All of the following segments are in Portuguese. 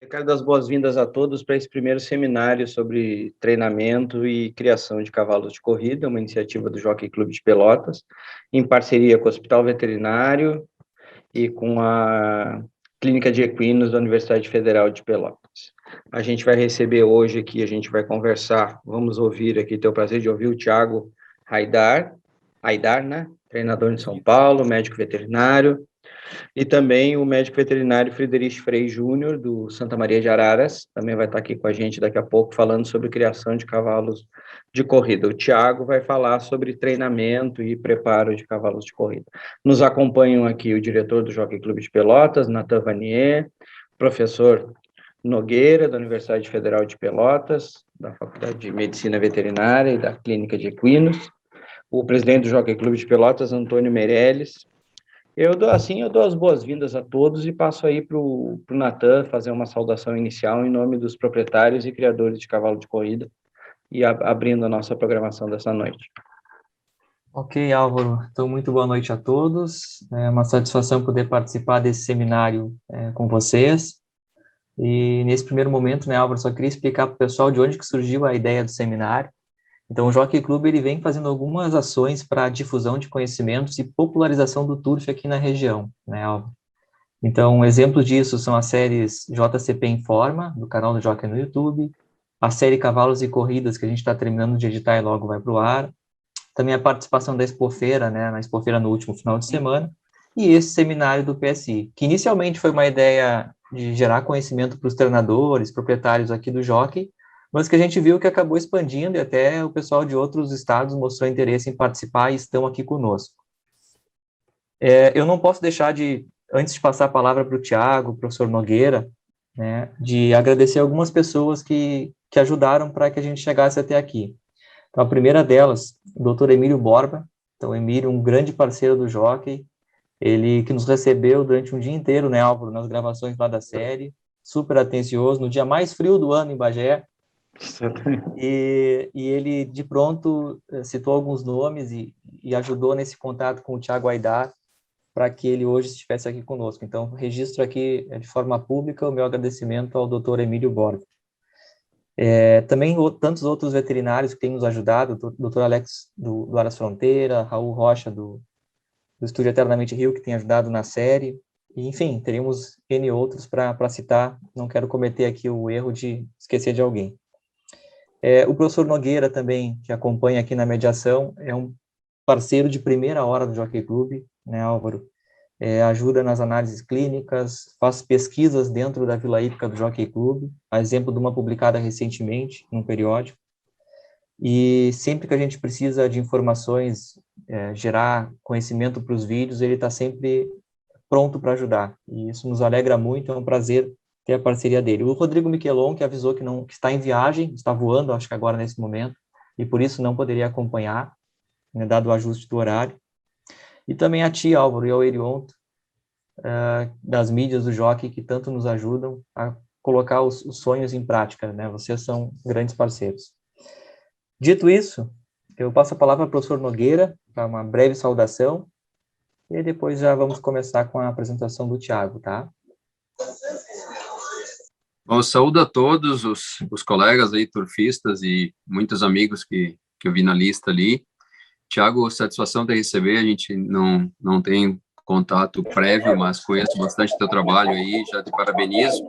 Quero dar as boas-vindas a todos para esse primeiro seminário sobre treinamento e criação de cavalos de corrida, uma iniciativa do Jockey Clube de Pelotas, em parceria com o Hospital Veterinário e com a Clínica de Equinos da Universidade Federal de Pelotas. A gente vai receber hoje aqui, a gente vai conversar, vamos ouvir aqui, ter o prazer de ouvir o Thiago Haidar, né? Treinador de São Paulo, médico veterinário, e também o médico veterinário Friedrich Frey Júnior, do Santa Maria de Araras, também vai estar aqui com a gente daqui a pouco, falando sobre criação de cavalos de corrida. O Thiago vai falar sobre treinamento e preparo de cavalos de corrida. Nos acompanham aqui o diretor do Jockey Clube de Pelotas, Nathan Vanier, professor Nogueira, da Universidade Federal de Pelotas, da Faculdade de Medicina Veterinária e da Clínica de Equinos, o presidente do Jockey Clube de Pelotas, Antônio Meirelles. Eu dou as boas-vindas a todos e passo aí para o Nathan fazer uma saudação inicial em nome dos proprietários e criadores de cavalo de corrida e abrindo a nossa programação dessa noite. Ok, Álvaro. Então, muito boa noite a todos. É uma satisfação poder participar desse seminário com vocês. E nesse primeiro momento, né, Álvaro, só queria explicar para o pessoal de onde que surgiu a ideia do seminário. Então, o Jockey Club ele vem fazendo algumas ações para a difusão de conhecimentos e popularização do turf aqui na região, né, Álvaro? Então, exemplos disso são as séries JCP Informa, do canal do Jockey no YouTube, a série Cavalos e Corridas, que a gente está terminando de editar e logo vai para o ar, também a participação da Expofeira, né, na Expofeira no último final de semana, e esse seminário do PSI, que inicialmente foi uma ideia de gerar conhecimento para os treinadores, proprietários aqui do Jockey, mas que a gente viu que acabou expandindo e até o pessoal de outros estados mostrou interesse em participar e estão aqui conosco. Eu não posso deixar de, antes de passar a palavra para o Thiago, professor Nogueira, né, de agradecer algumas pessoas que ajudaram para que a gente chegasse até aqui. Então, a primeira delas, o Dr. Emílio Borba. Então, Emílio, um grande parceiro do Jockey, ele que nos recebeu durante um dia inteiro, né, Álvaro, nas gravações lá da série, super atencioso, no dia mais frio do ano em Bagé, e ele, de pronto, citou alguns nomes e ajudou nesse contato com o Thiago Haidar, para que ele hoje estivesse aqui conosco. Então, registro aqui, de forma pública, o meu agradecimento ao Dr. Emílio Borba. Também tantos outros veterinários que têm nos ajudado, o Dr. Alex do Aras Fronteira, Raul Rocha do Estúdio Eternamente Rio, que tem ajudado na série, e, enfim, teríamos N outros para citar, não quero cometer aqui o erro de esquecer de alguém. O professor Nogueira também, que acompanha aqui na mediação, é um parceiro de primeira hora do Jockey Club, né, Álvaro? Ajuda nas análises clínicas, faz pesquisas dentro da Vila Hípica do Jockey Club, a exemplo de uma publicada recentemente, num periódico, e sempre que a gente precisa de informações, gerar conhecimento para os vídeos, ele está sempre pronto para ajudar, e isso nos alegra muito, é um prazer ter a parceria dele. O Rodrigo Miquelon, que avisou que está em viagem, está voando, acho que agora nesse momento, e por isso não poderia acompanhar, né, dado o ajuste do horário. E também a ti, Álvaro, e ao Erionto, das mídias do Jockey, que tanto nos ajudam a colocar os sonhos em prática, né? Vocês são grandes parceiros. Dito isso, eu passo a palavra ao professor Nogueira para uma breve saudação, e depois já vamos começar com a apresentação do Thiago, tá? Bom, saúdo a todos os colegas aí, turfistas e muitos amigos que eu vi na lista ali. Thiago, satisfação de receber, a gente não tem contato prévio, mas conheço bastante teu trabalho aí, já te parabenizo.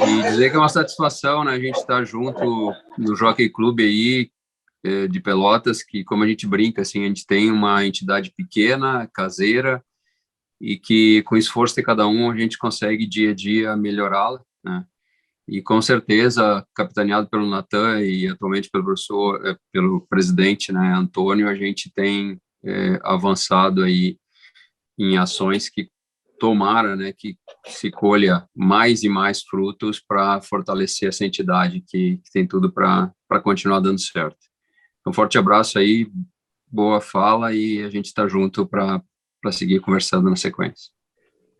E dizer que é uma satisfação, né, a gente estar junto no Jockey Club aí, de Pelotas, que, como a gente brinca, assim, a gente tem uma entidade pequena, caseira, e que, com o esforço de cada um, a gente consegue, dia a dia, melhorá-la, né? E, com certeza, capitaneado pelo Nathan e atualmente pelo professor, pelo presidente, né, Antônio, a gente tem avançado aí em ações que tomara, né, que se colha mais e mais frutos para fortalecer essa entidade que tem tudo para continuar dando certo. Um forte abraço aí, boa fala, e a gente está junto para seguir conversando na sequência.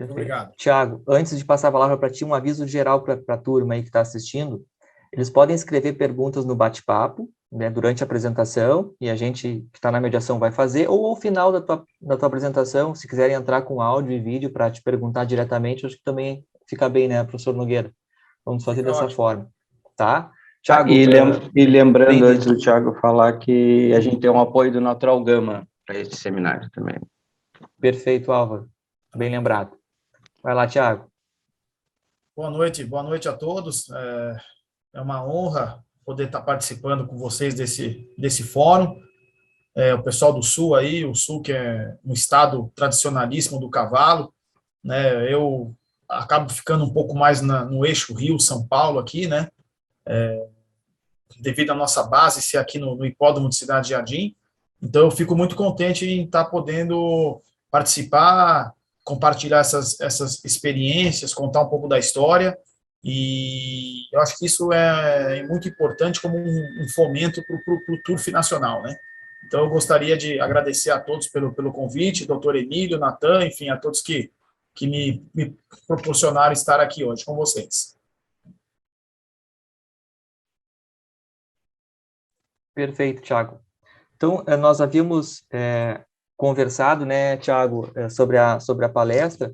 Obrigado. Thiago, antes de passar a palavra para ti, um aviso geral para a turma aí que está assistindo. Eles podem escrever perguntas no bate-papo, né, durante a apresentação, e a gente que está na mediação vai fazer, ou ao final da tua apresentação, se quiserem entrar com áudio e vídeo para te perguntar diretamente, acho que também fica bem, né, professor Nogueira? Vamos fazer dessa forma, tá? Thiago, e lembrando, antes do Thiago falar, que a gente tem um apoio do Natural Gama para esse seminário também. Perfeito, Álvaro. Bem lembrado. Vai lá, Thiago. Boa noite a todos. É uma honra poder estar participando com vocês desse fórum. O pessoal do Sul aí, o Sul que é um estado tradicionalíssimo do cavalo, né? Eu acabo ficando um pouco mais no eixo Rio-São Paulo aqui, né? Devido à nossa base ser aqui no Hipódromo de Cidade Jardim. Então, eu fico muito contente em estar podendo participar, compartilhar essas experiências, contar um pouco da história, e eu acho que isso é muito importante como um fomento para o turf nacional, né? Então, eu gostaria de agradecer a todos pelo convite, doutor Emílio, Natan, enfim, a todos que me proporcionaram estar aqui hoje com vocês. Perfeito, Thiago. Então, nós havíamos conversado, né, Thiago, sobre a palestra,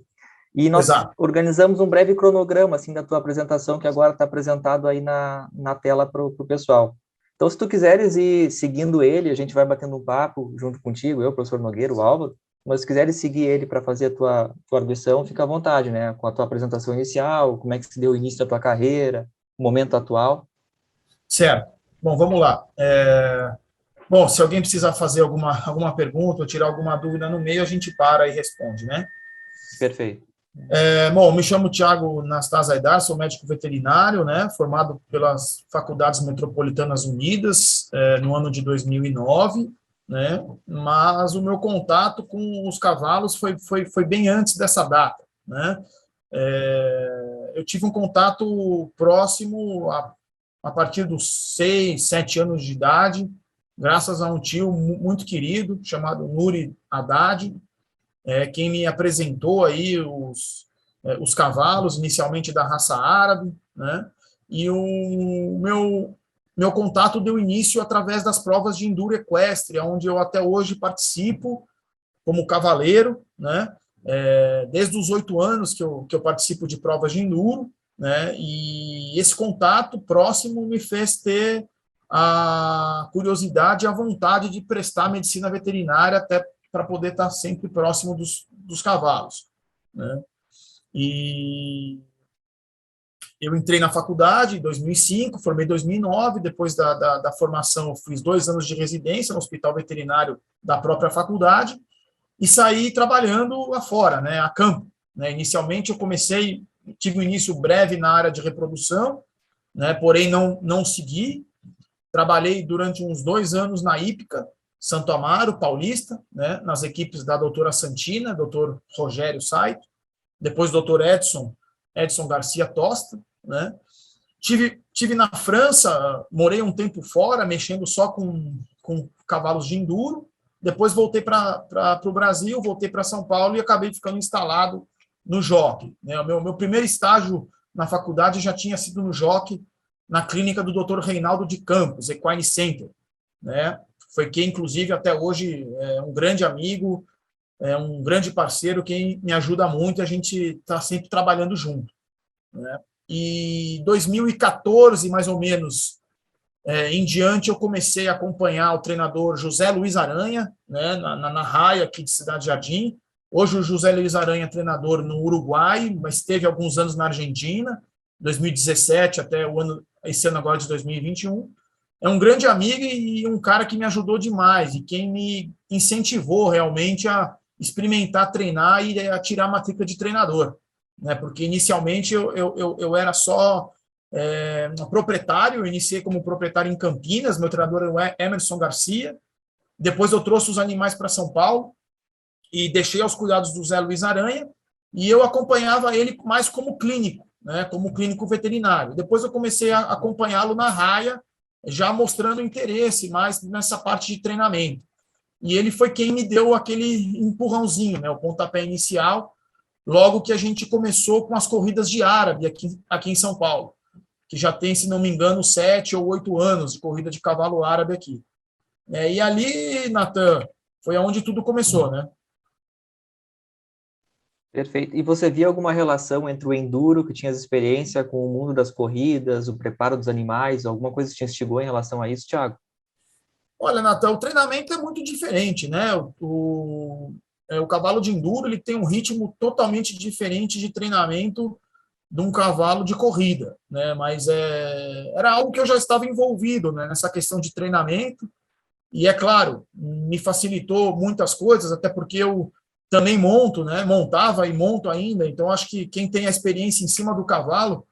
e nós organizamos um breve cronograma, assim, da tua apresentação, que agora está apresentado aí na tela para o pessoal. Então, se tu quiseres ir seguindo ele, a gente vai batendo um papo junto contigo, eu, o professor Nogueira, o Álvaro, mas se quiseres seguir ele para fazer a tua arguição, fica à vontade, né, com a tua apresentação inicial, como é que se deu o início da tua carreira, o momento atual. Certo. Bom, vamos lá. Bom, se alguém precisar fazer alguma pergunta ou tirar alguma dúvida no meio, a gente para e responde, né? Perfeito. Bom, me chamo Thiago Nastas Aidar, sou médico veterinário, né? Formado pelas Faculdades Metropolitanas Unidas no ano de 2009, né? Mas o meu contato com os cavalos foi bem antes dessa data, né? Eu tive um contato próximo a partir dos 6, 7 anos de idade, graças a um tio muito querido, chamado Nuri Haddad, quem me apresentou aí os cavalos, inicialmente da raça árabe, né? E o meu contato deu início através das provas de enduro equestre, onde eu até hoje participo como cavaleiro, né? Desde os 8 anos que eu participo de provas de enduro, né? E esse contato próximo me fez ter a curiosidade e a vontade de prestar medicina veterinária, até para poder estar sempre próximo dos cavalos, né? E eu entrei na faculdade em 2005, formei em 2009, depois da formação eu fiz 2 anos de residência no hospital veterinário da própria faculdade e saí trabalhando lá fora, né, a campo, né? Inicialmente eu tive um início breve na área de reprodução, né, porém não segui. Trabalhei durante uns 2 anos na Hípica, Santo Amaro, Paulista, né, nas equipes da doutora Santina, doutor Rogério Saito, depois doutor Edson Garcia Tosta, né. Tive na França, morei um tempo fora, mexendo só com cavalos de enduro, depois voltei para o Brasil, voltei para São Paulo e acabei ficando instalado no jockey, né. O meu primeiro estágio na faculdade já tinha sido no jockey, na clínica do Dr. Reinaldo de Campos, Equine Center, né? Foi quem, inclusive, até hoje é um grande amigo, é um grande parceiro, quem me ajuda muito, a gente está sempre trabalhando junto, né? E 2014, mais ou menos, em diante, eu comecei a acompanhar o treinador José Luiz Aranha, né, na raia aqui de Cidade Jardim. Hoje o José Luiz Aranha é treinador no Uruguai, mas teve alguns anos na Argentina, 2017 até esse ano agora de 2021. É um grande amigo e um cara que me ajudou demais e quem me incentivou realmente a experimentar, treinar e a tirar a matrícula de treinador, né? Porque inicialmente eu era só um proprietário, eu iniciei como proprietário em Campinas, meu treinador é Emerson Garcia, depois eu trouxe os animais para São Paulo e deixei aos cuidados do Zé Luiz Aranha e eu acompanhava ele mais como clínico, né, como clínico veterinário. Depois eu comecei a acompanhá-lo na raia, já mostrando interesse mais nessa parte de treinamento. E ele foi quem me deu aquele empurrãozinho, né, o pontapé inicial, logo que a gente começou com as corridas de árabe aqui em São Paulo, que já tem, se não me engano, 7 ou 8 anos de corrida de cavalo árabe aqui. E ali, Natan, foi onde tudo começou, né? Perfeito. E você via alguma relação entre o enduro, que tinha experiência, com o mundo das corridas, o preparo dos animais, alguma coisa que te instigou em relação a isso, Thiago? Olha, Natan, o treinamento é muito diferente, né? O cavalo de enduro ele tem um ritmo totalmente diferente de treinamento de um cavalo de corrida, né? Mas era algo que eu já estava envolvido, né, nessa questão de treinamento, e é claro, me facilitou muitas coisas, até porque eu também monto, né? Montava e monto ainda, então acho que quem tem a experiência em cima do cavalo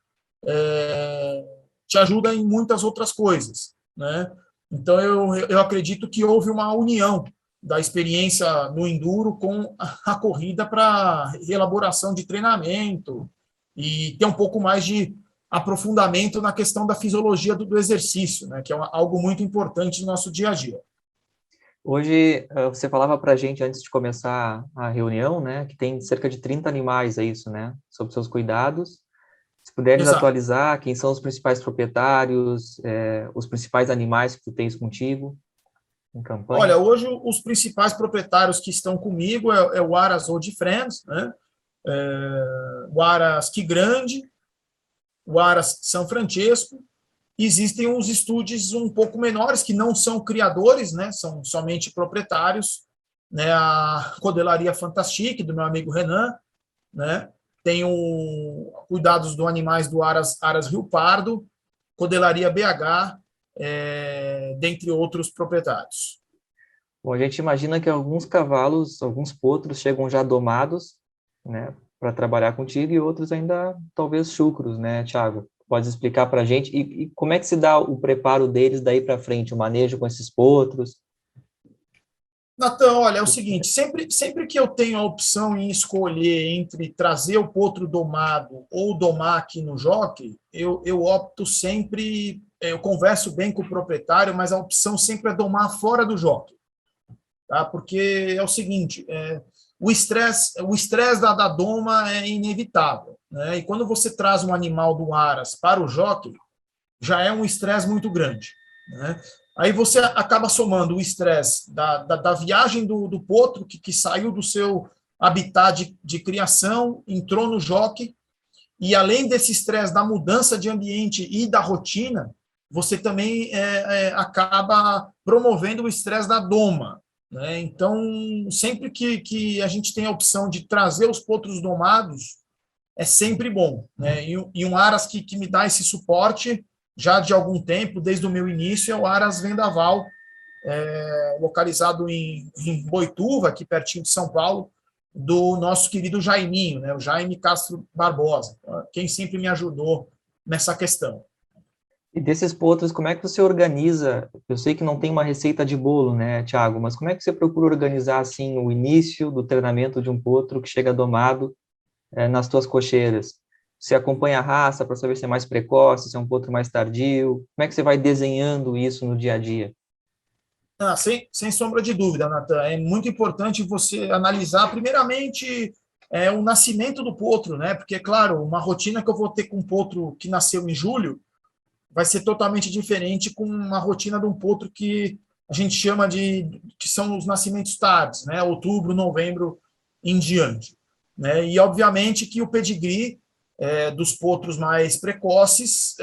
te ajuda em muitas outras coisas, né? Então eu acredito que houve uma união da experiência no enduro com a corrida para elaboração de treinamento e ter um pouco mais de aprofundamento na questão da fisiologia do exercício, né, que é algo muito importante no nosso dia a dia. Hoje, você falava para a gente, antes de começar a reunião, né, que tem cerca de 30 animais, é isso, né, sob seus cuidados. Se puderes Exato. atualizar, quem são os principais proprietários, os principais animais que tu tens contigo em campanha? Olha, hoje os principais proprietários que estão comigo é o Aras Old Friends, né, o Aras Que Grande, o Aras São Francesco. Existem uns estúdios um pouco menores que não são criadores, né, são somente proprietários, né, a Codelaria Fantastique, do meu amigo Renan, né, tem cuidados do animais do Aras Rio Pardo, Codelaria BH, dentre outros proprietários. Bom, a gente imagina que alguns cavalos, alguns potros chegam já domados, né, para trabalhar contigo, e outros ainda talvez chucros, né, Thiago? Pode explicar para a gente e como é que se dá o preparo deles daí para frente, o manejo com esses potros? Natan, olha, é o seguinte, sempre que eu tenho a opção em escolher entre trazer o potro domado ou domar aqui no jockey, eu opto sempre, eu converso bem com o proprietário, mas a opção sempre é domar fora do jockey, tá? Porque é o seguinte, o estresse da doma é inevitável, né? E quando você traz um animal do Aras para o jockey, já é um estresse muito grande, né? Aí você acaba somando o estresse da viagem do potro, que saiu do seu habitat de criação, entrou no jockey, e além desse estresse da mudança de ambiente e da rotina, você também acaba promovendo o estresse da doma, né? Então, sempre que a gente tem a opção de trazer os potros domados, é sempre bom, né? E um Aras que me dá esse suporte já de algum tempo, desde o meu início, é o Aras Vendaval, localizado em Boituva, aqui pertinho de São Paulo, do nosso querido Jaiminho, né? O Jaime Castro Barbosa, quem sempre me ajudou nessa questão. E desses potros, como é que você organiza? Eu sei que não tem uma receita de bolo, né, Thiago? Mas como é que você procura organizar, assim, o início do treinamento de um potro que chega domado nas tuas cocheiras? Você acompanha a raça para saber se é mais precoce, se é um potro mais tardio? Como é que você vai desenhando isso no dia a dia? Sem sombra de dúvida, Natan. É muito importante você analisar, primeiramente, o nascimento do potro, né? Porque, claro, uma rotina que eu vou ter com um potro que nasceu em julho vai ser totalmente diferente com uma rotina de um potro que a gente chama que são os nascimentos tardes, né? Outubro, novembro em diante, né? E, obviamente, que o pedigree dos potros mais precoces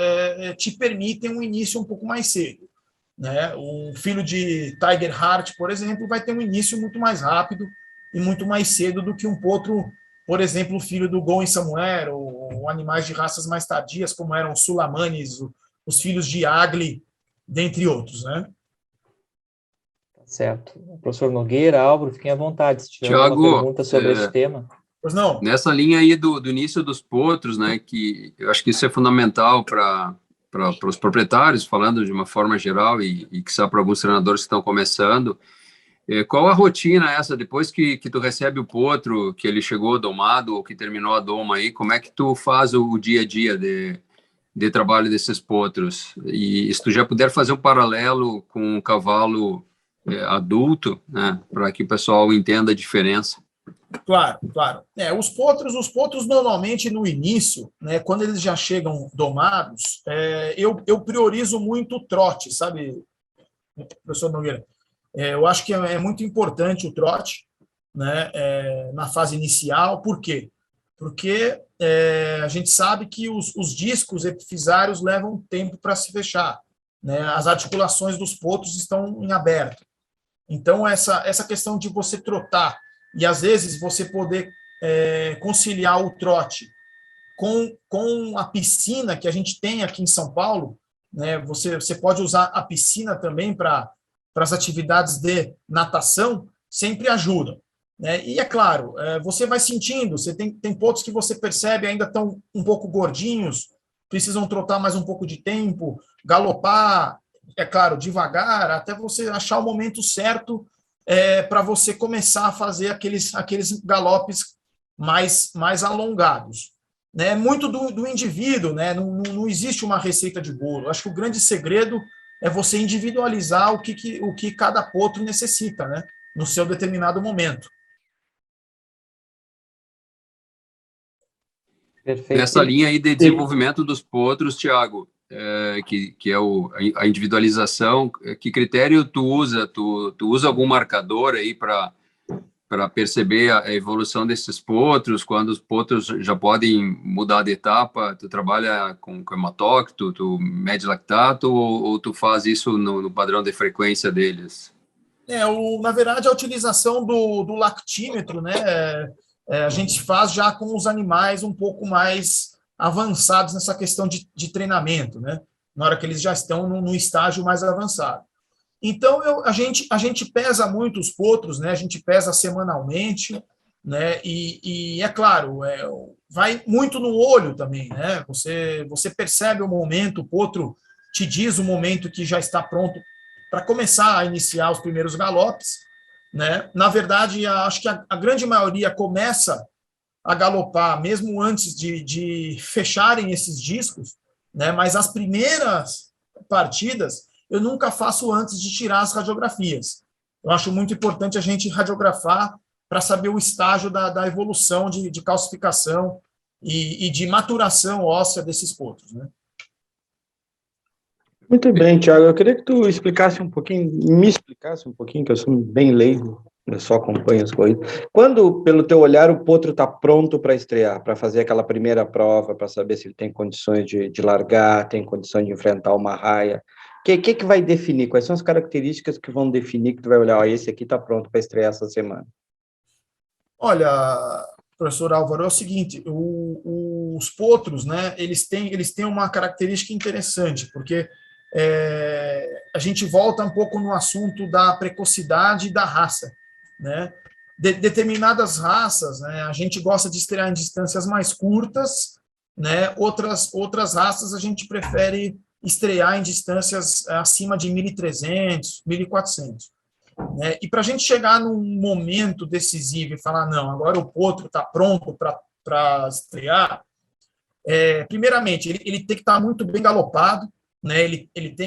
te permitem um início um pouco mais cedo, né? O filho de Tiger Heart, por exemplo, vai ter um início muito mais rápido e muito mais cedo do que um potro, por exemplo, o filho do Gon e Samuel, ou animais de raças mais tardias, como eram os Sulamanes, os filhos de Agli, dentre outros, né? Certo. Professor Nogueira, Álvaro, fiquem à vontade se tiver alguma Thiago, pergunta sobre este tema. Pois não? Nessa linha aí do início dos potros, né, que eu acho que isso é fundamental para os proprietários, falando de uma forma geral, e que só para alguns treinadores que estão começando, qual a rotina essa, depois que tu recebe o potro, que ele chegou domado, ou que terminou a doma aí, como é que tu faz o dia a dia de trabalho desses potros? E se tu já puder fazer um paralelo com o cavalo adulto, né, para que o pessoal entenda a diferença. Claro, claro. Os potros normalmente no início, né, quando eles já chegam domados, eu priorizo muito o trote, sabe, professor Nogueira? Eu acho que é muito importante o trote, né, na fase inicial. Por quê? Porque a gente sabe que os discos epifisários levam tempo para se fechar, né? As articulações dos potros estão em aberto. Então, essa questão de você trotar e, às vezes, você poder conciliar o trote com a piscina que a gente tem aqui em São Paulo, né? Você pode usar a piscina também para as atividades de natação, sempre ajuda, né? E, é claro, você vai sentindo, você tem pontos que você percebe ainda estão um pouco gordinhos, precisam trotar mais um pouco de tempo, galopar, é claro, devagar, até você achar o momento certo para você começar a fazer aqueles galopes mais alongados. Né? Muito do indivíduo, né? Não existe uma receita de bolo. Acho que o grande segredo é você individualizar o que cada potro necessita, né? No seu determinado momento. Perfeito. Nessa linha aí de desenvolvimento dos potros, Thiago, que é a individualização, que critério tu usa? Tu usa algum marcador aí para perceber a evolução desses potros, quando os potros já podem mudar de etapa? Tu trabalha com hematócrito, tu mede lactato, ou tu faz isso no padrão de frequência deles? Na verdade, a utilização do lactímetro, né, a gente faz já com os animais um pouco mais avançados nessa questão de treinamento, né, na hora que eles já estão no estágio mais avançado. Então, a gente pesa muito os potros, né, a gente pesa semanalmente, né, e é claro, vai muito no olho também, né, você percebe o momento, o potro te diz o momento que já está pronto para começar a iniciar os primeiros galopes, né? Na verdade, acho que a grande maioria começa a galopar mesmo antes de fecharem esses discos, né? Mas as primeiras partidas eu nunca faço antes de tirar as radiografias. Eu acho muito importante a gente radiografar para saber o estágio da evolução de calcificação e de maturação óssea desses potros, né? Muito bem, Thiago. Eu queria que tu me explicasse um pouquinho, que eu sou bem leigo, eu só acompanho as coisas. Quando, pelo teu olhar, o potro está pronto para estrear, para fazer aquela primeira prova, para saber se ele tem condições de largar, tem condições de enfrentar uma raia, o que vai definir? Quais são as características que vão definir que tu vai olhar, esse aqui está pronto para estrear essa semana? Olha, professor Álvaro, é o seguinte, os potros, né, eles têm uma característica interessante, porque a gente volta um pouco no assunto da precocidade e da raça, né? Determinadas raças, né, a gente gosta de estrear em distâncias mais curtas, né? Outras raças a gente prefere estrear em distâncias acima de 1.300, 1.400. Né? E para a gente chegar num momento decisivo e falar, não, agora o potro está pronto para estrear, primeiramente, ele tem que estar muito bem galopado, né?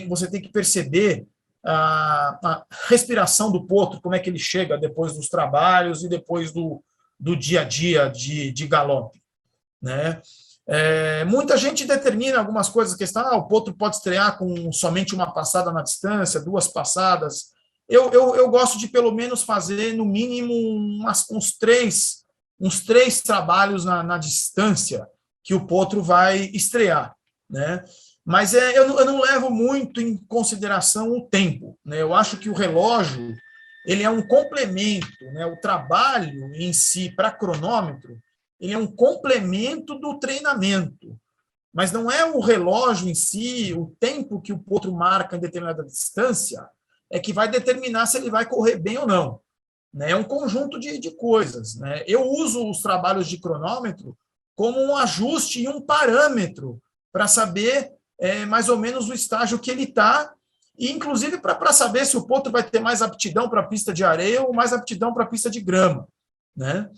Você tem que perceber a respiração do potro, como é que ele chega depois dos trabalhos e depois do dia a dia de galope, né? Muita gente determina algumas coisas, questão, o potro pode estrear com somente uma passada na distância, 2 passadas. Eu gosto de pelo menos fazer no mínimo uns três trabalhos na distância que o potro vai estrear, né? Mas eu não levo muito em consideração o tempo, né? Eu acho que o relógio ele é um complemento, né? O trabalho em si para cronômetro ele é um complemento do treinamento, mas não é o relógio em si, o tempo que o potro marca em determinada distância é que vai determinar se ele vai correr bem ou não, né? É um conjunto de coisas, né? Eu uso os trabalhos de cronômetro como um ajuste e um parâmetro para saber mais ou menos o estágio que ele está, e inclusive para saber se o potro vai ter mais aptidão para a pista de areia ou mais aptidão para a pista de grama, né?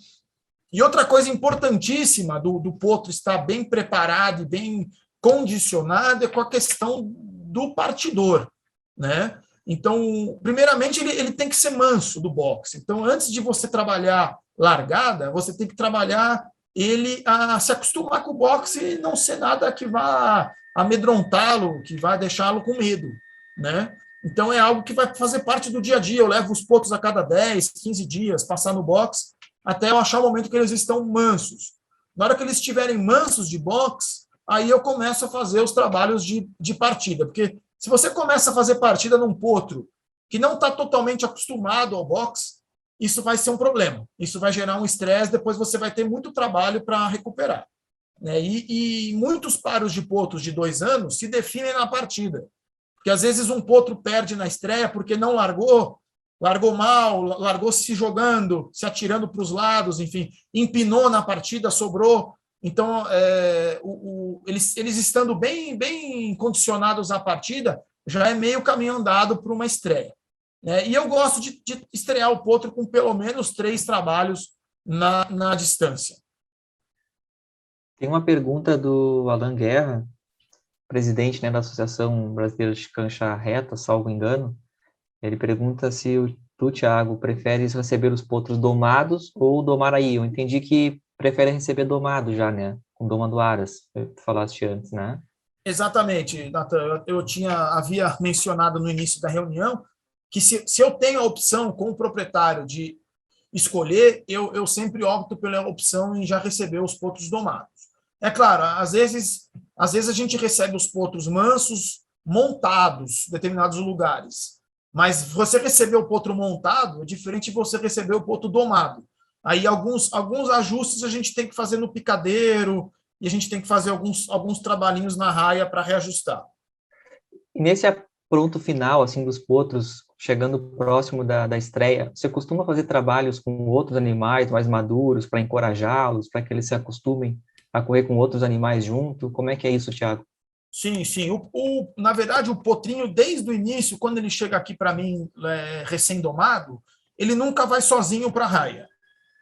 E outra coisa importantíssima do potro estar bem preparado e bem condicionado é com a questão do partidor, né? Então, primeiramente, ele tem que ser manso do boxe. Então, antes de você trabalhar largada, você tem que trabalhar ele a se acostumar com o boxe e não ser nada que vá amedrontá-lo, que vá deixá-lo com medo, né? Então, é algo que vai fazer parte do dia a dia. Eu levo os potros a cada 10, 15 dias, passar no box, até eu achar o momento que eles estão mansos. Na hora que eles estiverem mansos de box, aí eu começo a fazer os trabalhos de partida. Porque se você começa a fazer partida num potro que não está totalmente acostumado ao box, isso vai ser um problema. Isso vai gerar um estresse, depois você vai ter muito trabalho para recuperar. Né? E muitos paros de potros de 2 anos se definem na partida. Porque às vezes um potro perde na estreia porque não largou mal, largou se jogando, se atirando para os lados, enfim, empinou na partida, sobrou. Então, eles estando bem condicionados à partida, já é meio caminho andado para uma estreia. Né? E eu gosto de estrear o potro com pelo menos 3 trabalhos na distância. Tem uma pergunta do Alan Guerra, presidente, né, da Associação Brasileira de Cancha Reta, salvo engano. Ele pergunta se tu, Thiago, prefere receber os potros domados ou domar aí. Eu entendi que prefere receber domado já, né? Com doma do Aras, tu falaste antes, né? Exatamente, Nathan. Eu havia mencionado no início da reunião que se eu tenho a opção com o proprietário de escolher, eu sempre opto pela opção em já receber os potros domados. É claro, às vezes a gente recebe os potros mansos montados em determinados lugares, mas você receber o potro montado é diferente de você receber o potro domado. Aí alguns ajustes a gente tem que fazer no picadeiro e a gente tem que fazer alguns trabalhinhos na raia para reajustar. E nesse apronto final, assim, dos potros, chegando próximo da estreia, você costuma fazer trabalhos com outros animais mais maduros para encorajá-los, para que eles se acostumem a correr com outros animais junto? Como é que é isso, Thiago? Sim. Na verdade, o potrinho, desde o início, quando ele chega aqui para mim recém-domado, ele nunca vai sozinho para a raia.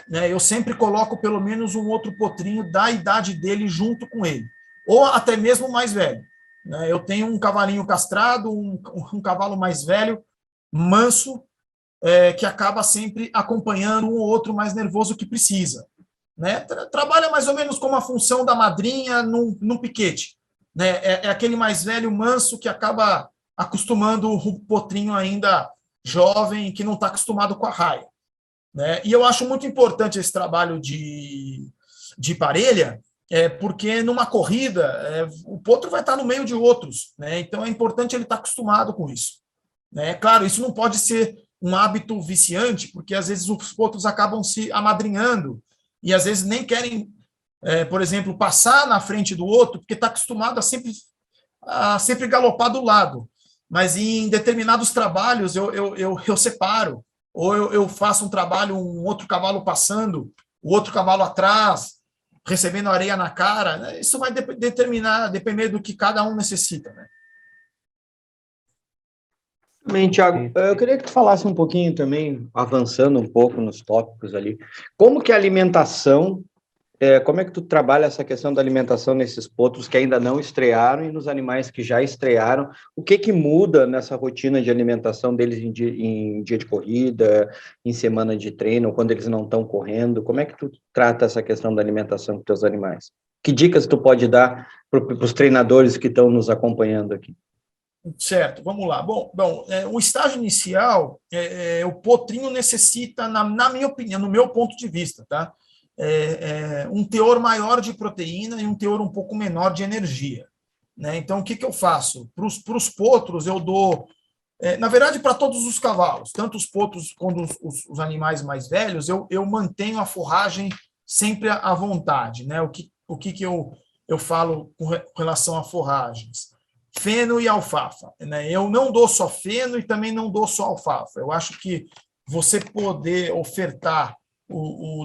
Né? Eu sempre coloco pelo menos um outro potrinho da idade dele junto com ele, ou até mesmo mais velho. Né? Eu tenho um cavalinho castrado, um cavalo mais velho, manso, que acaba sempre acompanhando um ou outro mais nervoso que precisa. Né? Trabalha mais ou menos como a função da madrinha num piquete. Né? É aquele mais velho manso que acaba acostumando o potrinho ainda jovem, que não está acostumado com a raia. Né? E eu acho muito importante esse trabalho de parelha, porque numa corrida o potro vai estar no meio de outros. Né? Então é importante ele estar acostumado com isso. Né? Claro, isso não pode ser um hábito viciante, porque às vezes os potros acabam se amadrinhando e às vezes nem querem, por exemplo, passar na frente do outro, porque está acostumado a sempre galopar do lado. Mas em determinados trabalhos eu separo, ou eu faço um trabalho, um outro cavalo passando, o outro cavalo atrás, recebendo areia na cara. Né? Isso vai depender do que cada um necessita. Né? Também, Thiago, eu queria que tu falasse um pouquinho também, avançando um pouco nos tópicos ali, como que a alimentação, como é que tu trabalha essa questão da alimentação nesses potros que ainda não estrearam e nos animais que já estrearam, o que muda nessa rotina de alimentação deles em dia de corrida, em semana de treino, quando eles não estão correndo, como é que tu trata essa questão da alimentação com teus animais? Que dicas tu pode dar para os treinadores que estão nos acompanhando aqui? Certo, vamos lá. Bom, o estágio inicial, o potrinho necessita, na minha opinião, no meu ponto de vista, tá? Um teor maior de proteína e um teor um pouco menor de energia. Né? Então, o que eu faço? Para os potros, eu dou... na verdade, para todos os cavalos, tanto os potros quanto os animais mais velhos, eu mantenho a forragem sempre à vontade. Né? O que eu falo com relação a forragens? Feno e alfafa. Né? Eu não dou só feno e também não dou só alfafa. Eu acho que você poder ofertar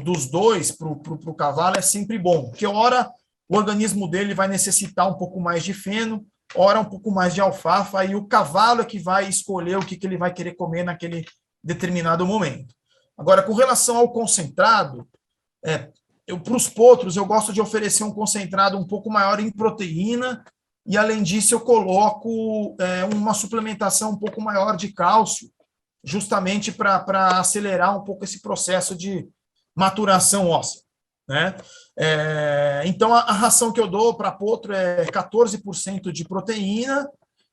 dos dois para o cavalo é sempre bom, porque ora o organismo dele vai necessitar um pouco mais de feno, ora um pouco mais de alfafa, e o cavalo é que vai escolher o que ele vai querer comer naquele determinado momento. Agora, com relação ao concentrado, para os potros eu gosto de oferecer um concentrado um pouco maior em proteína, e além disso eu coloco uma suplementação um pouco maior de cálcio, justamente para acelerar um pouco esse processo de maturação óssea. Né? Então, a ração que eu dou para potro é 14% de proteína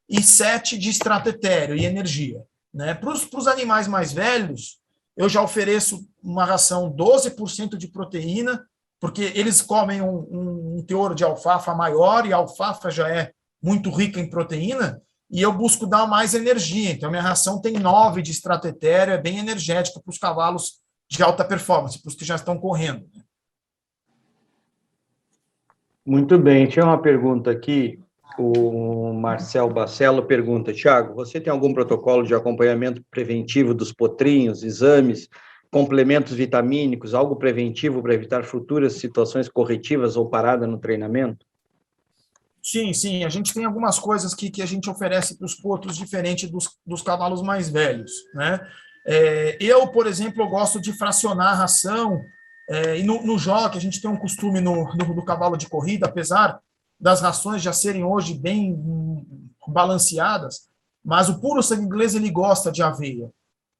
e 7 de extrato etéreo e energia. Né? Para os animais mais velhos, eu já ofereço uma ração 12% de proteína, porque eles comem um teor de alfafa maior, e a alfafa já é muito rica em proteína, e eu busco dar mais energia. Então, minha ração tem 9 de extrato etéreo, é bem energética para os cavalos de alta performance, para os que já estão correndo. Muito bem, tinha uma pergunta aqui, o Marcel Bacello pergunta, Thiago, você tem algum protocolo de acompanhamento preventivo dos potrinhos, exames, complementos vitamínicos, algo preventivo para evitar futuras situações corretivas ou parada no treinamento? Sim, a gente tem algumas coisas que a gente oferece para os potros diferente dos cavalos mais velhos, né? Eu, por exemplo, eu gosto de fracionar a ração, e no jockey a gente tem um costume no cavalo de corrida, apesar das rações já serem hoje bem balanceadas, mas o puro sangue inglês ele gosta de aveia,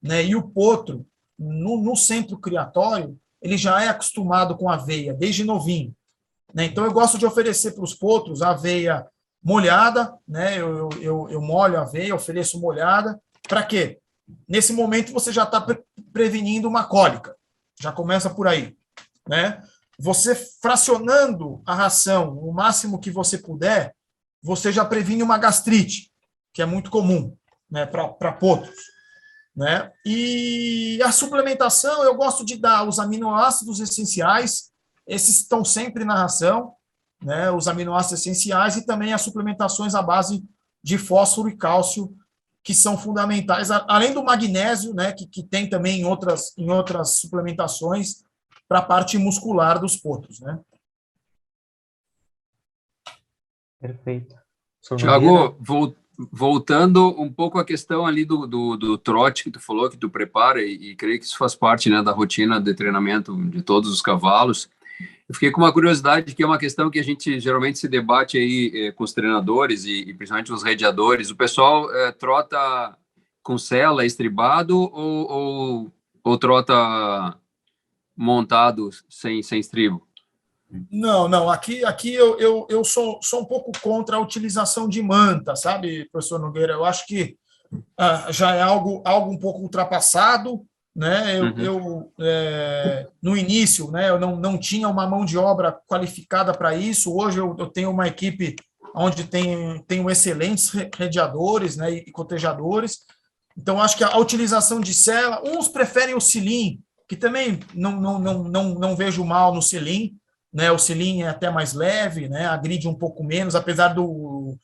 né? E o potro, no centro criatório, ele já é acostumado com aveia, desde novinho. Né? Então, eu gosto de oferecer para os potros aveia molhada, né? Eu molho a aveia, ofereço molhada. Para quê? Nesse momento, você já está prevenindo uma cólica. Já começa por aí. Né? Você fracionando a ração o máximo que você puder, você já previne uma gastrite, que é muito comum, né, para potros. Né? E a suplementação, eu gosto de dar os aminoácidos essenciais, esses estão sempre na ração, né, os aminoácidos essenciais, e também as suplementações à base de fósforo e cálcio, que são fundamentais, além do magnésio, né, que tem também em outras suplementações para a parte muscular dos potros. Né? Perfeito. Thiago, voltando um pouco à questão ali do trote que tu falou, que tu prepara, e creio que isso faz parte, né, da rotina de treinamento de todos os cavalos. Eu fiquei com uma curiosidade, que é uma questão que a gente geralmente se debate aí com os treinadores e principalmente os rediadores. O pessoal trota com sela, estribado, ou trota montado sem estribo? Não. Aqui eu sou um pouco contra a utilização de manta, sabe, professor Nogueira? Eu acho que já é algo um pouco ultrapassado, né? No início, né, eu não tinha uma mão de obra qualificada para isso. Hoje eu tenho uma equipe onde tenho excelentes rediadores, né, e cotejadores. Então, acho que a utilização de sela, uns preferem o selim, que também não vejo mal no selim, né? O selim é até mais leve, né? Agride um pouco menos, apesar do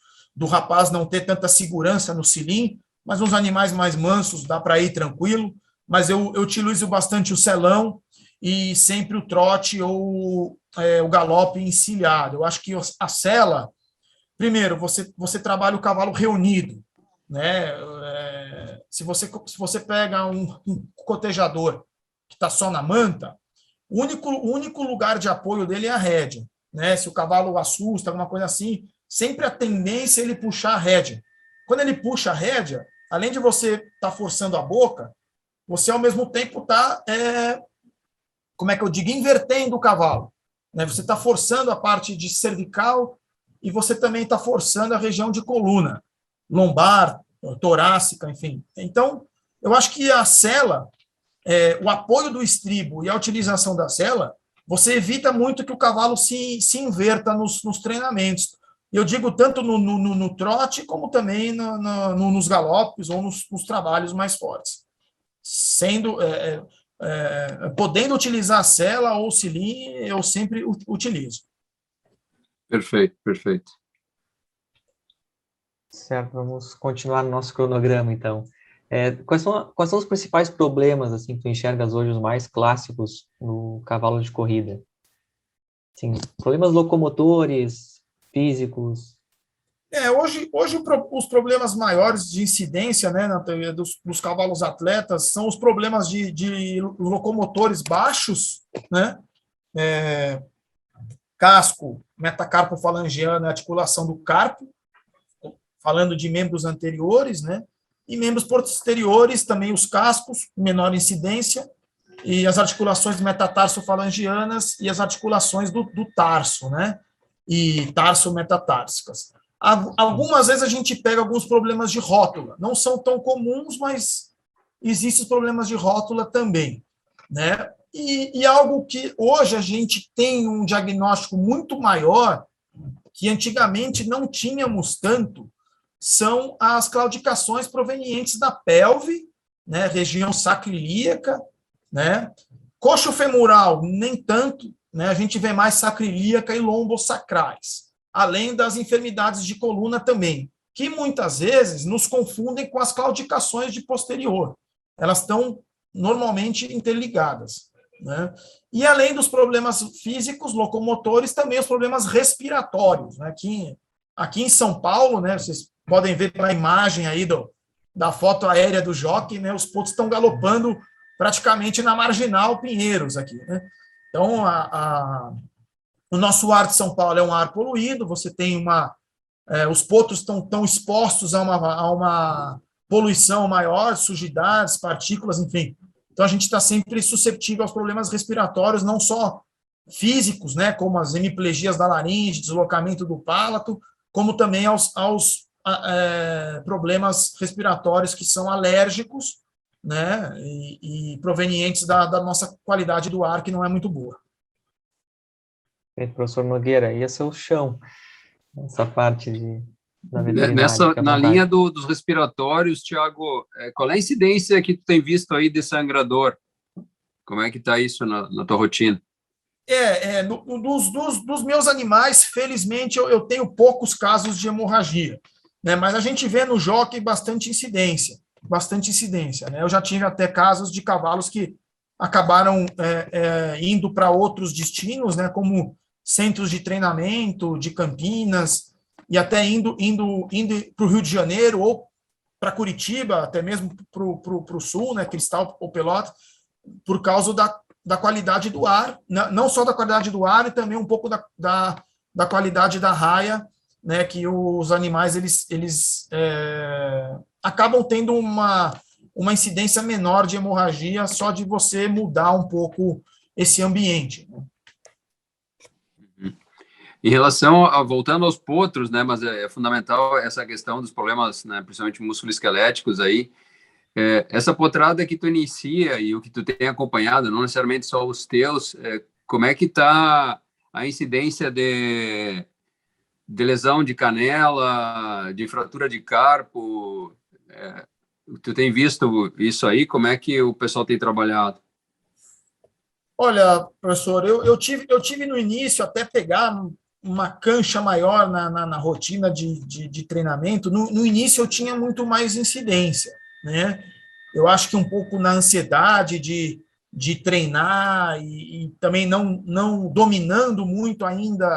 rapaz não ter tanta segurança no selim, mas nos animais mais mansos dá para ir tranquilo. Mas eu utilizo bastante o selão e sempre o trote ou o galope encilhado. Eu acho que a sela, primeiro, você trabalha o cavalo reunido, né? Se você pega um cotejador que está só na manta, o único lugar de apoio dele é a rédea. Né? Se o cavalo assusta, alguma coisa assim, sempre a tendência é ele puxar a rédea. Quando ele puxa a rédea, além de você estar forçando a boca, você, ao mesmo tempo, está, invertendo o cavalo. Né? Você está forçando a parte de cervical e você também está forçando a região de coluna, lombar, torácica, enfim. Então, eu acho que a sela, o apoio do estribo e a utilização da sela, você evita muito que o cavalo se inverta nos treinamentos. Eu digo tanto no trote, como também nos galopes ou nos trabalhos mais fortes. Podendo utilizar a sela ou o selim, eu sempre utilizo. Perfeito. Certo, vamos continuar no nosso cronograma, então. Quais são os principais problemas, assim, que tu enxergas hoje, os mais clássicos no cavalo de corrida? Assim, problemas locomotores, físicos? Hoje os problemas maiores de incidência, né, dos cavalos atletas são os problemas de locomotores baixos, né? Casco, metacarpo falangeano, articulação do carpo, falando de membros anteriores, né? E membros posteriores, também os cascos, menor incidência, e as articulações metatarso-falangianas e as articulações do tarso, né? E tarso-metatársicas. Algumas vezes a gente pega alguns problemas de rótula, não são tão comuns, mas existem problemas de rótula também, né? E algo que hoje a gente tem um diagnóstico muito maior, que antigamente não tínhamos tanto, são as claudicações provenientes da pelve, né, região sacroiliaca, né? Coxofemoral, nem tanto, né? A gente vê mais sacroiliaca e lombosacrais, além das enfermidades de coluna também, que muitas vezes nos confundem com as claudicações de posterior. Elas estão normalmente interligadas, né? E além dos problemas físicos, locomotores, também os problemas respiratórios, né? Aqui em São Paulo, né, vocês podem ver pela imagem aí da foto aérea do jockey, né, os potros estão galopando praticamente na Marginal Pinheiros aqui, né? Então, o nosso ar de São Paulo é um ar poluído, você tem os potros estão expostos a uma poluição maior, sujidades, partículas, enfim. Então, a gente está sempre suscetível aos problemas respiratórios, não só físicos, né, como as hemiplegias da laringe, deslocamento do palato, como também aos problemas respiratórios que são alérgicos, né, e provenientes da nossa qualidade do ar, que não é muito boa. Professor Nogueira, esse é o chão, essa parte da veterinária. Na linha dos respiratórios, Tiago, qual é a incidência que tu tem visto aí de sangrador? Como é que está isso na tua rotina? Dos meus animais, felizmente, eu tenho poucos casos de hemorragia, né? Mas a gente vê no jockey bastante incidência, né? Eu já tive até casos de cavalos que acabaram indo para outros destinos, né? Como centros de treinamento de Campinas, e até indo para o Rio de Janeiro ou para Curitiba, até mesmo para o sul, né? Cristal ou Pelotas, por causa da qualidade do ar, não só da qualidade do ar, e também um pouco da qualidade da raia, né, que os animais eles acabam tendo uma incidência menor de hemorragia só de você mudar um pouco esse ambiente. Em relação voltando aos potros, né, mas é fundamental essa questão dos problemas, né, principalmente musculoesqueléticos aí. Essa potrada que tu inicia e o que tu tem acompanhado, não necessariamente só os teus, como é que está a incidência de lesão de canela, de fratura de carpo? Tu tem visto isso aí? Como é que o pessoal tem trabalhado? Olha, professor, eu tive no início até pegar uma cancha maior na rotina de treinamento. No início eu tinha muito mais incidência, né? Eu acho que um pouco na ansiedade de treinar e também não dominando muito ainda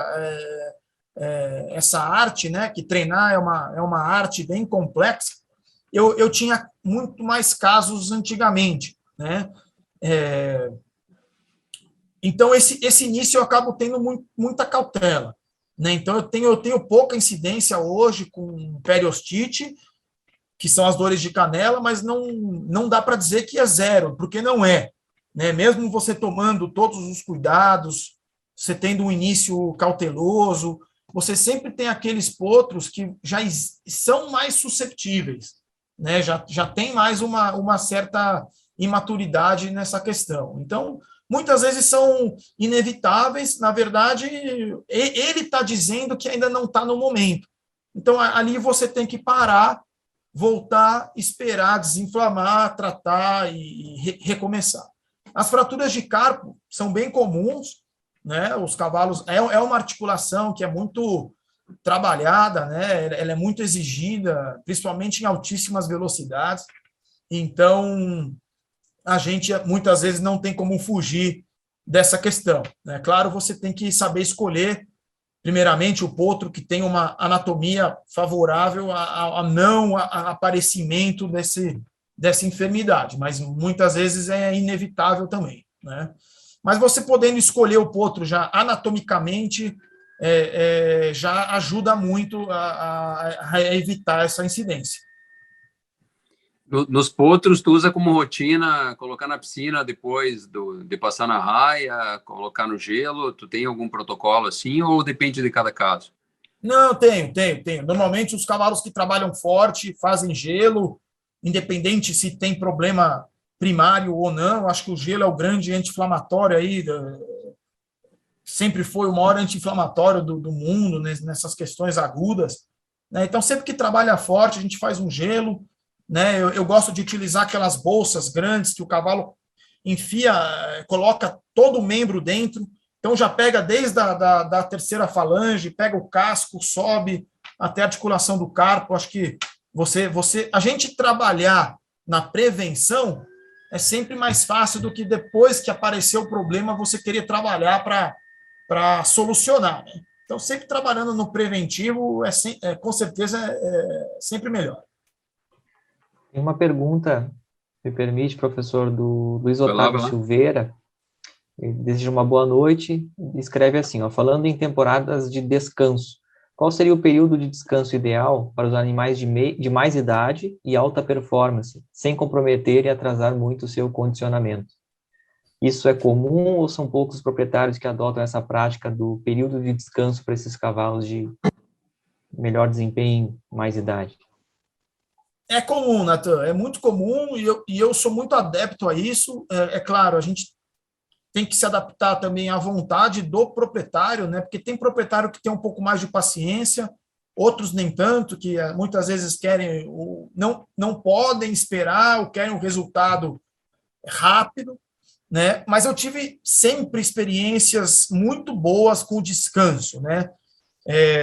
essa arte, né? Que treinar é uma arte bem complexa. Eu tinha muito mais casos antigamente, né? Então, esse início eu acabo tendo muita cautela, né? Então, eu tenho pouca incidência hoje com periostite, que são as dores de canela, mas não dá para dizer que é zero, porque não é, né? Mesmo você tomando todos os cuidados, você tendo um início cauteloso, você sempre tem aqueles potros que já são mais susceptíveis, né? Já tem mais uma certa imaturidade nessa questão. Então, muitas vezes são inevitáveis, na verdade, ele está dizendo que ainda não está no momento. Então, ali você tem que parar, voltar, esperar, desinflamar, tratar e recomeçar. As fraturas de carpo são bem comuns, né? Os cavalos, é uma articulação que é muito trabalhada, né? Ela é muito exigida, principalmente em altíssimas velocidades. Então, a gente muitas vezes não tem como fugir dessa questão, né? Claro, você tem que saber escolher, primeiramente, o potro que tem uma anatomia favorável a não aparecimento dessa enfermidade, mas muitas vezes é inevitável também, né? Mas você podendo escolher o potro já anatomicamente, já ajuda muito a evitar essa incidência. Nos potros, tu usa como rotina colocar na piscina depois de passar na raia, colocar no gelo? Tu tem algum protocolo assim ou depende de cada caso? Não, tenho. Normalmente, os cavalos que trabalham forte fazem gelo, independente se tem problema primário ou não. Acho que o gelo é o grande anti-inflamatório aí, sempre foi o maior anti-inflamatório do mundo, nessas questões agudas, né? Então, sempre que trabalha forte, a gente faz um gelo, né? Eu gosto de utilizar aquelas bolsas grandes que o cavalo enfia, coloca todo o membro dentro, então já pega desde da terceira falange, pega o casco, sobe até a articulação do carpo. Acho que a gente trabalhar na prevenção é sempre mais fácil do que depois que apareceu o problema você querer trabalhar para solucionar, né? Então, sempre trabalhando no preventivo, com certeza, é sempre melhor. Tem uma pergunta, me permite, professor, do Luiz Vai lá, Otávio vai lá. Silveira. Ele deseja uma boa noite e escreve assim, ó, falando em temporadas de descanso, qual seria o período de descanso ideal para os animais de mais idade e alta performance, sem comprometer e atrasar muito o seu condicionamento? Isso é comum ou são poucos proprietários que adotam essa prática do período de descanso para esses cavalos de melhor desempenho, mais idade? É comum, Natan, é muito comum e eu sou muito adepto a isso. É claro, a gente tem que se adaptar também à vontade do proprietário, né? Porque tem proprietário que tem um pouco mais de paciência, outros nem tanto, que muitas vezes querem, não podem esperar ou querem um resultado rápido, né? Mas eu tive sempre experiências muito boas com o descanso, né?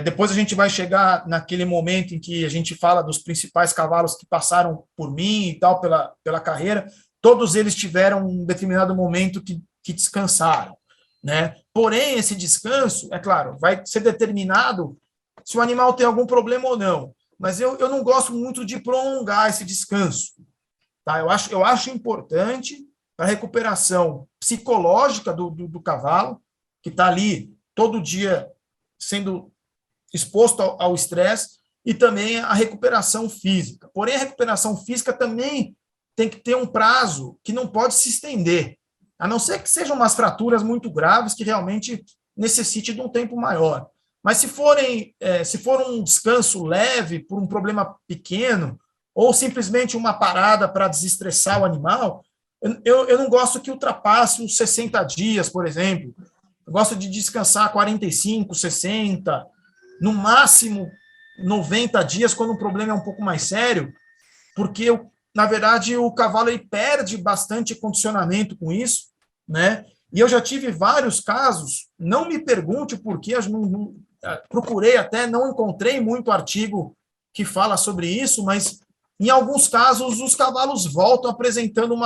Depois a gente vai chegar naquele momento em que a gente fala dos principais cavalos que passaram por mim e tal, pela carreira. Todos eles tiveram um determinado momento que descansaram, né? Porém, esse descanso, é claro, vai ser determinado se o animal tem algum problema ou não. Mas eu não gosto muito de prolongar esse descanso, tá? Eu acho importante a recuperação psicológica do cavalo, que está ali todo dia sendo exposto ao estresse, e também a recuperação física. Porém, a recuperação física também tem que ter um prazo que não pode se estender, a não ser que sejam umas fraturas muito graves que realmente necessite de um tempo maior. Mas se for um descanso leve por um problema pequeno, ou simplesmente uma parada para desestressar o animal, eu não gosto que ultrapasse os 60 dias, por exemplo. Eu gosto de descansar 45, 60, no máximo 90 dias, quando o problema é um pouco mais sério, porque, na verdade, o cavalo ele perde bastante condicionamento com isso, né? E eu já tive vários casos, não me pergunte por que, procurei até, não encontrei muito artigo que fala sobre isso, mas em alguns casos os cavalos voltam apresentando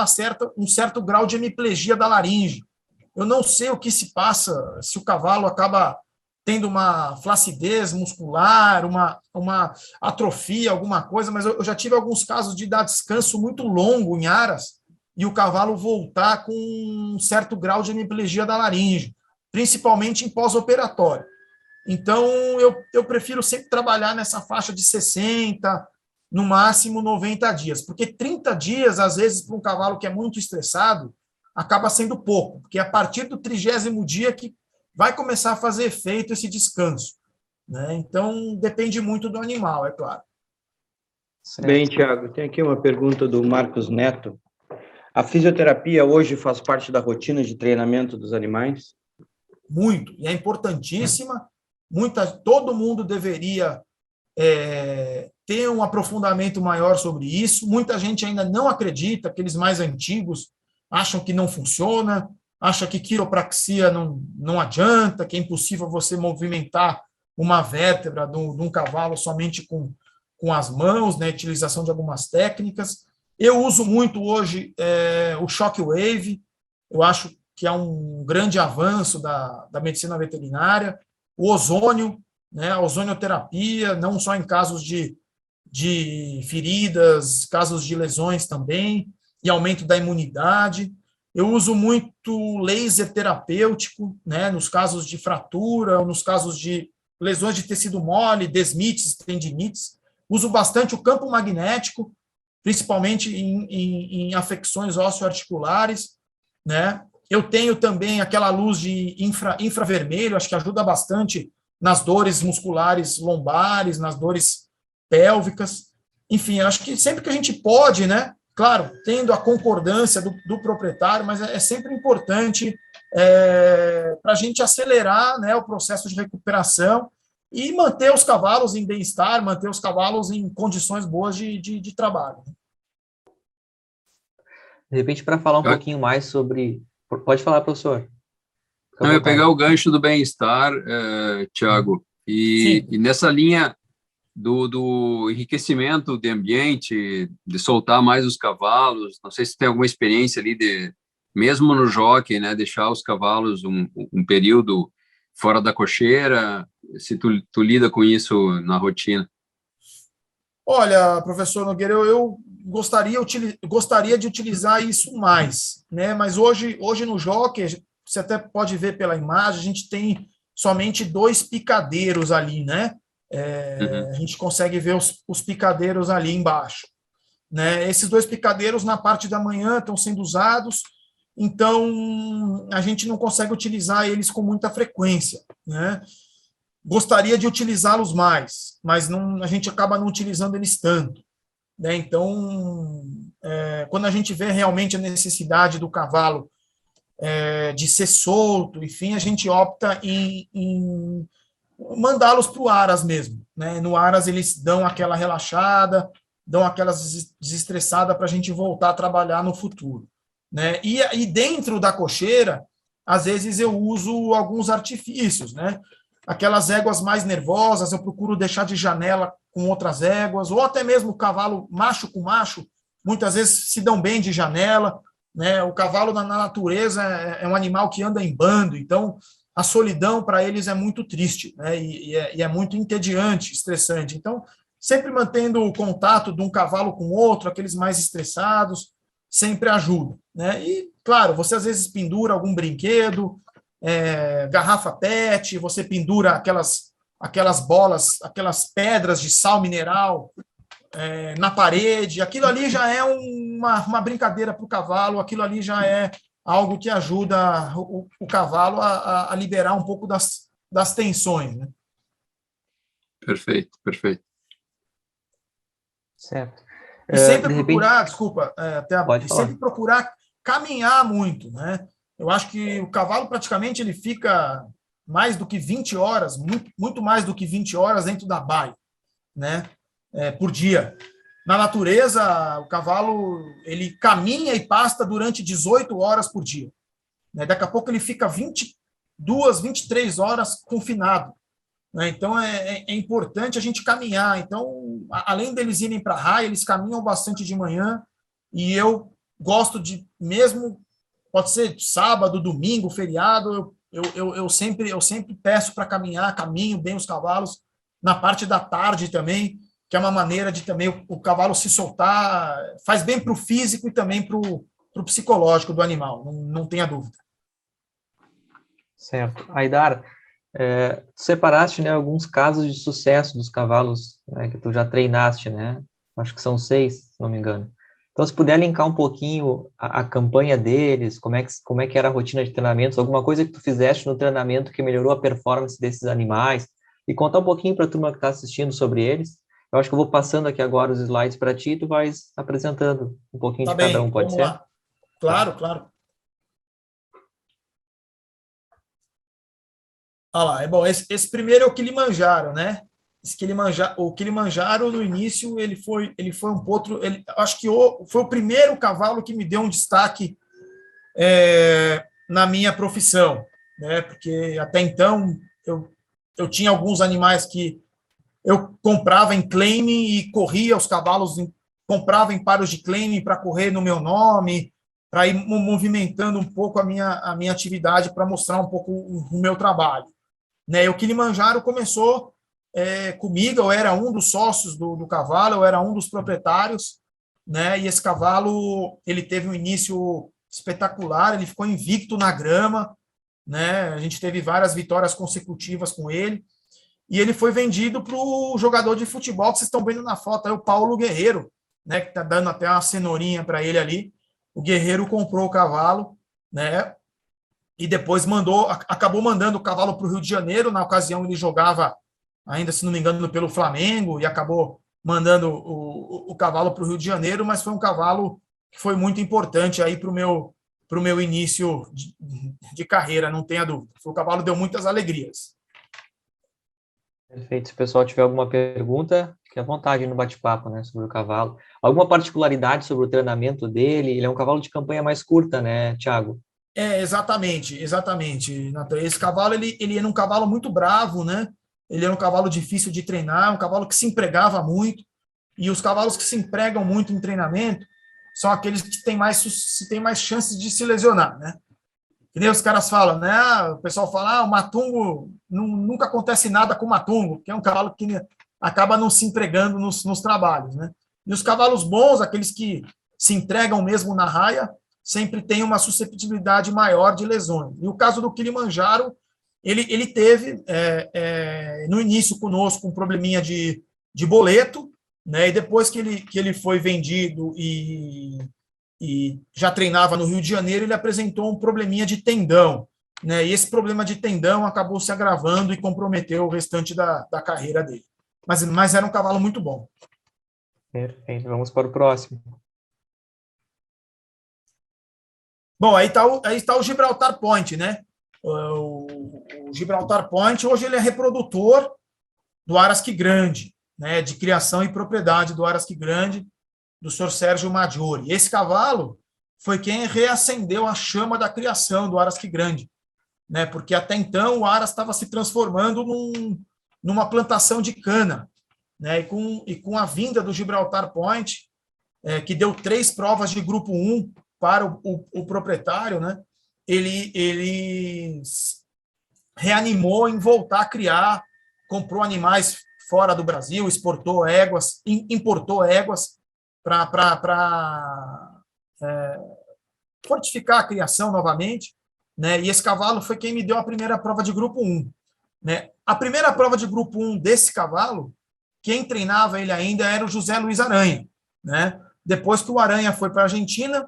um certo grau de hemiplegia da laringe. Eu não sei o que se passa, se o cavalo acaba tendo uma flacidez muscular, uma atrofia, alguma coisa, mas eu já tive alguns casos de dar descanso muito longo em aras e o cavalo voltar com um certo grau de hemiplegia da laringe, principalmente em pós-operatório. Então, eu prefiro sempre trabalhar nessa faixa de 60, no máximo 90 dias, porque 30 dias, às vezes, para um cavalo que é muito estressado, acaba sendo pouco, porque é a partir do 30º dia que vai começar a fazer efeito esse descanso, né? Então, depende muito do animal, é claro. Certo. Bem, Tiago, tem aqui uma pergunta do Marcos Neto. A fisioterapia hoje faz parte da rotina de treinamento dos animais? Muito, e é importantíssima. Todo mundo deveria ter um aprofundamento maior sobre isso. Muita gente ainda não acredita, aqueles mais antigos acham que não funciona, acham que quiropraxia não adianta, que é impossível você movimentar uma vértebra de um cavalo somente com as mãos, né, utilização de algumas técnicas. Eu uso muito hoje o Shockwave, eu acho que é um grande avanço da medicina veterinária. O ozônio, né, a ozonioterapia, não só em casos de feridas, casos de lesões também, e aumento da imunidade. Eu uso muito laser terapêutico, né, nos casos de fratura, ou nos casos de lesões de tecido mole, desmites, tendinites. Uso bastante o campo magnético, principalmente em afecções osteoarticulares, né? Eu tenho também aquela luz de infravermelho, acho que ajuda bastante nas dores musculares lombares, nas dores pélvicas. Enfim, acho que sempre que a gente pode, né? Claro, tendo a concordância do proprietário, mas é sempre importante para a gente acelerar, né, o processo de recuperação e manter os cavalos em bem-estar, manter os cavalos em condições boas de trabalho. De repente, para falar um pouquinho mais sobre... Pode falar, professor. Não, eu ia pegar o gancho do bem-estar, Thiago, e nessa linha do enriquecimento de ambiente, de soltar mais os cavalos, não sei se tem alguma experiência ali mesmo no jockey, né, deixar os cavalos um período fora da cocheira, se tu lida com isso na rotina. Olha, professor Nogueira, eu gostaria de utilizar isso mais, né? Mas hoje no jockey, você até pode ver pela imagem, a gente tem somente 2 picadeiros ali, né? A gente consegue ver os picadeiros ali embaixo, né? Esses 2 picadeiros na parte da manhã estão sendo usados, então a gente não consegue utilizar eles com muita frequência, né? Gostaria de utilizá-los mais, mas a gente acaba não utilizando eles tanto, né? Então, quando a gente vê realmente a necessidade do cavalo de ser solto, enfim, a gente opta em mandá-los para o aras mesmo, né? No aras eles dão aquela relaxada, dão aquela desestressada para a gente voltar a trabalhar no futuro, né? E dentro da cocheira, às vezes eu uso alguns artifícios, né? Aquelas éguas mais nervosas, eu procuro deixar de janela com outras éguas, ou até mesmo o cavalo macho com macho, muitas vezes se dão bem de janela, né? O cavalo na natureza é um animal que anda em bando, então a solidão para eles é muito triste, né? E é muito entediante, estressante. Então, sempre mantendo o contato de um cavalo com outro, aqueles mais estressados, sempre ajuda, né? E, claro, você às vezes pendura algum brinquedo, garrafa PET, você pendura aquelas bolas, aquelas pedras de sal mineral na parede, aquilo ali já é uma brincadeira para o cavalo, aquilo ali já é algo que ajuda o cavalo a liberar um pouco das tensões, né? Perfeito, perfeito. Certo. E sempre procurar, repente... desculpa, sempre procurar caminhar muito, né? Eu acho que o cavalo praticamente ele fica mais do que 20 horas, muito mais do que 20 horas dentro da baia, né? Por dia. Na natureza, o cavalo ele caminha e pasta durante 18 horas por dia, né? Daqui a pouco ele fica 22, 23 horas confinado, né? Então é importante a gente caminhar. Então, além deles irem para a raia, eles caminham bastante de manhã, e eu gosto de, mesmo pode ser sábado, domingo, feriado, eu sempre peço para caminhar, caminho bem os cavalos na parte da tarde também, que é uma maneira de também o cavalo se soltar, faz bem para o físico e também para o psicológico do animal, não tenha dúvida. Certo. Aidar, tu separaste, né, alguns casos de sucesso dos cavalos, né, que tu já treinaste, né? Acho que são 6, se não me engano. Então, se puder linkar um pouquinho a campanha deles, como é que era a rotina de treinamentos, alguma coisa que tu fizeste no treinamento que melhorou a performance desses animais, e contar um pouquinho para a turma que está assistindo sobre eles. Eu acho que eu vou passando aqui agora os slides para ti, e tu vais apresentando um pouquinho de cada um, pode ser? Lá. Claro, claro. Olha lá, bom, esse primeiro é o Kilimanjaro, né? O Kilimanjaro, no início, ele foi um potro, acho que foi o primeiro cavalo que me deu um destaque na minha profissão, né? Porque até então eu tinha alguns animais que eu comprava em claim e corria os cavalos, comprava em paros de claim para correr no meu nome, para ir movimentando um pouco a minha atividade, para mostrar um pouco o meu trabalho, né? E o Kilimanjaro começou comigo, eu era um dos sócios do cavalo, eu era um dos proprietários, né? E esse cavalo ele teve um início espetacular, ele ficou invicto na grama, né? A gente teve várias vitórias consecutivas com ele, e ele foi vendido para o jogador de futebol que vocês estão vendo na foto, aí, o Paulo Guerreiro, né? Que está dando até uma cenourinha para ele ali. O Guerreiro comprou o cavalo, né? e depois acabou mandando o cavalo para o Rio de Janeiro. Na ocasião, ele jogava, ainda se não me engano, pelo Flamengo, e acabou mandando o cavalo para o Rio de Janeiro, mas foi um cavalo que foi muito importante aí para o meu início de carreira, não tenha dúvida. O cavalo deu muitas alegrias. Perfeito. Se o pessoal tiver alguma pergunta, fique à vontade no bate-papo, né, sobre o cavalo. Alguma particularidade sobre o treinamento dele? Ele é um cavalo de campanha mais curta, né, Thiago? Exatamente, Nathan. Esse cavalo, ele era um cavalo muito bravo, né? Ele era um cavalo difícil de treinar, um cavalo que se empregava muito, e os cavalos que se empregam muito em treinamento são aqueles que têm mais chances de se lesionar, né? Que nem os caras falam, né? O pessoal fala, o matungo, nunca acontece nada com o matungo, porque é um cavalo que acaba não se empregando nos trabalhos, né? E os cavalos bons, aqueles que se entregam mesmo na raia, sempre tem uma susceptibilidade maior de lesões. E o caso do Kilimanjaro, ele teve, no início conosco, um probleminha de boleto, né? E depois que ele foi vendido e já treinava no Rio de Janeiro, ele apresentou um probleminha de tendão, né? E esse problema de tendão acabou se agravando e comprometeu o restante da carreira dele. Mas era um cavalo muito bom. Perfeito. Vamos para o próximo. Bom, aí está o Gibraltar Point, né? O Gibraltar Point, hoje ele é reprodutor do Araski Grande, né? De criação e propriedade do Araski Grande, do Sr. Sérgio Maggiore. Esse cavalo foi quem reacendeu a chama da criação do Araski Grande, né? Porque até então o Aras estava se transformando numa plantação de cana, né? E com a vinda do Gibraltar Point, que deu 3 provas de grupo 1 para o proprietário, né? Ele reanimou em voltar a criar, comprou animais fora do Brasil, exportou éguas, importou éguas para fortificar a criação novamente, né? E esse cavalo foi quem me deu a primeira prova de grupo 1, né? A primeira prova de grupo 1 desse cavalo, quem treinava ele ainda era o José Luiz Aranha, né? Depois que o Aranha foi para a Argentina,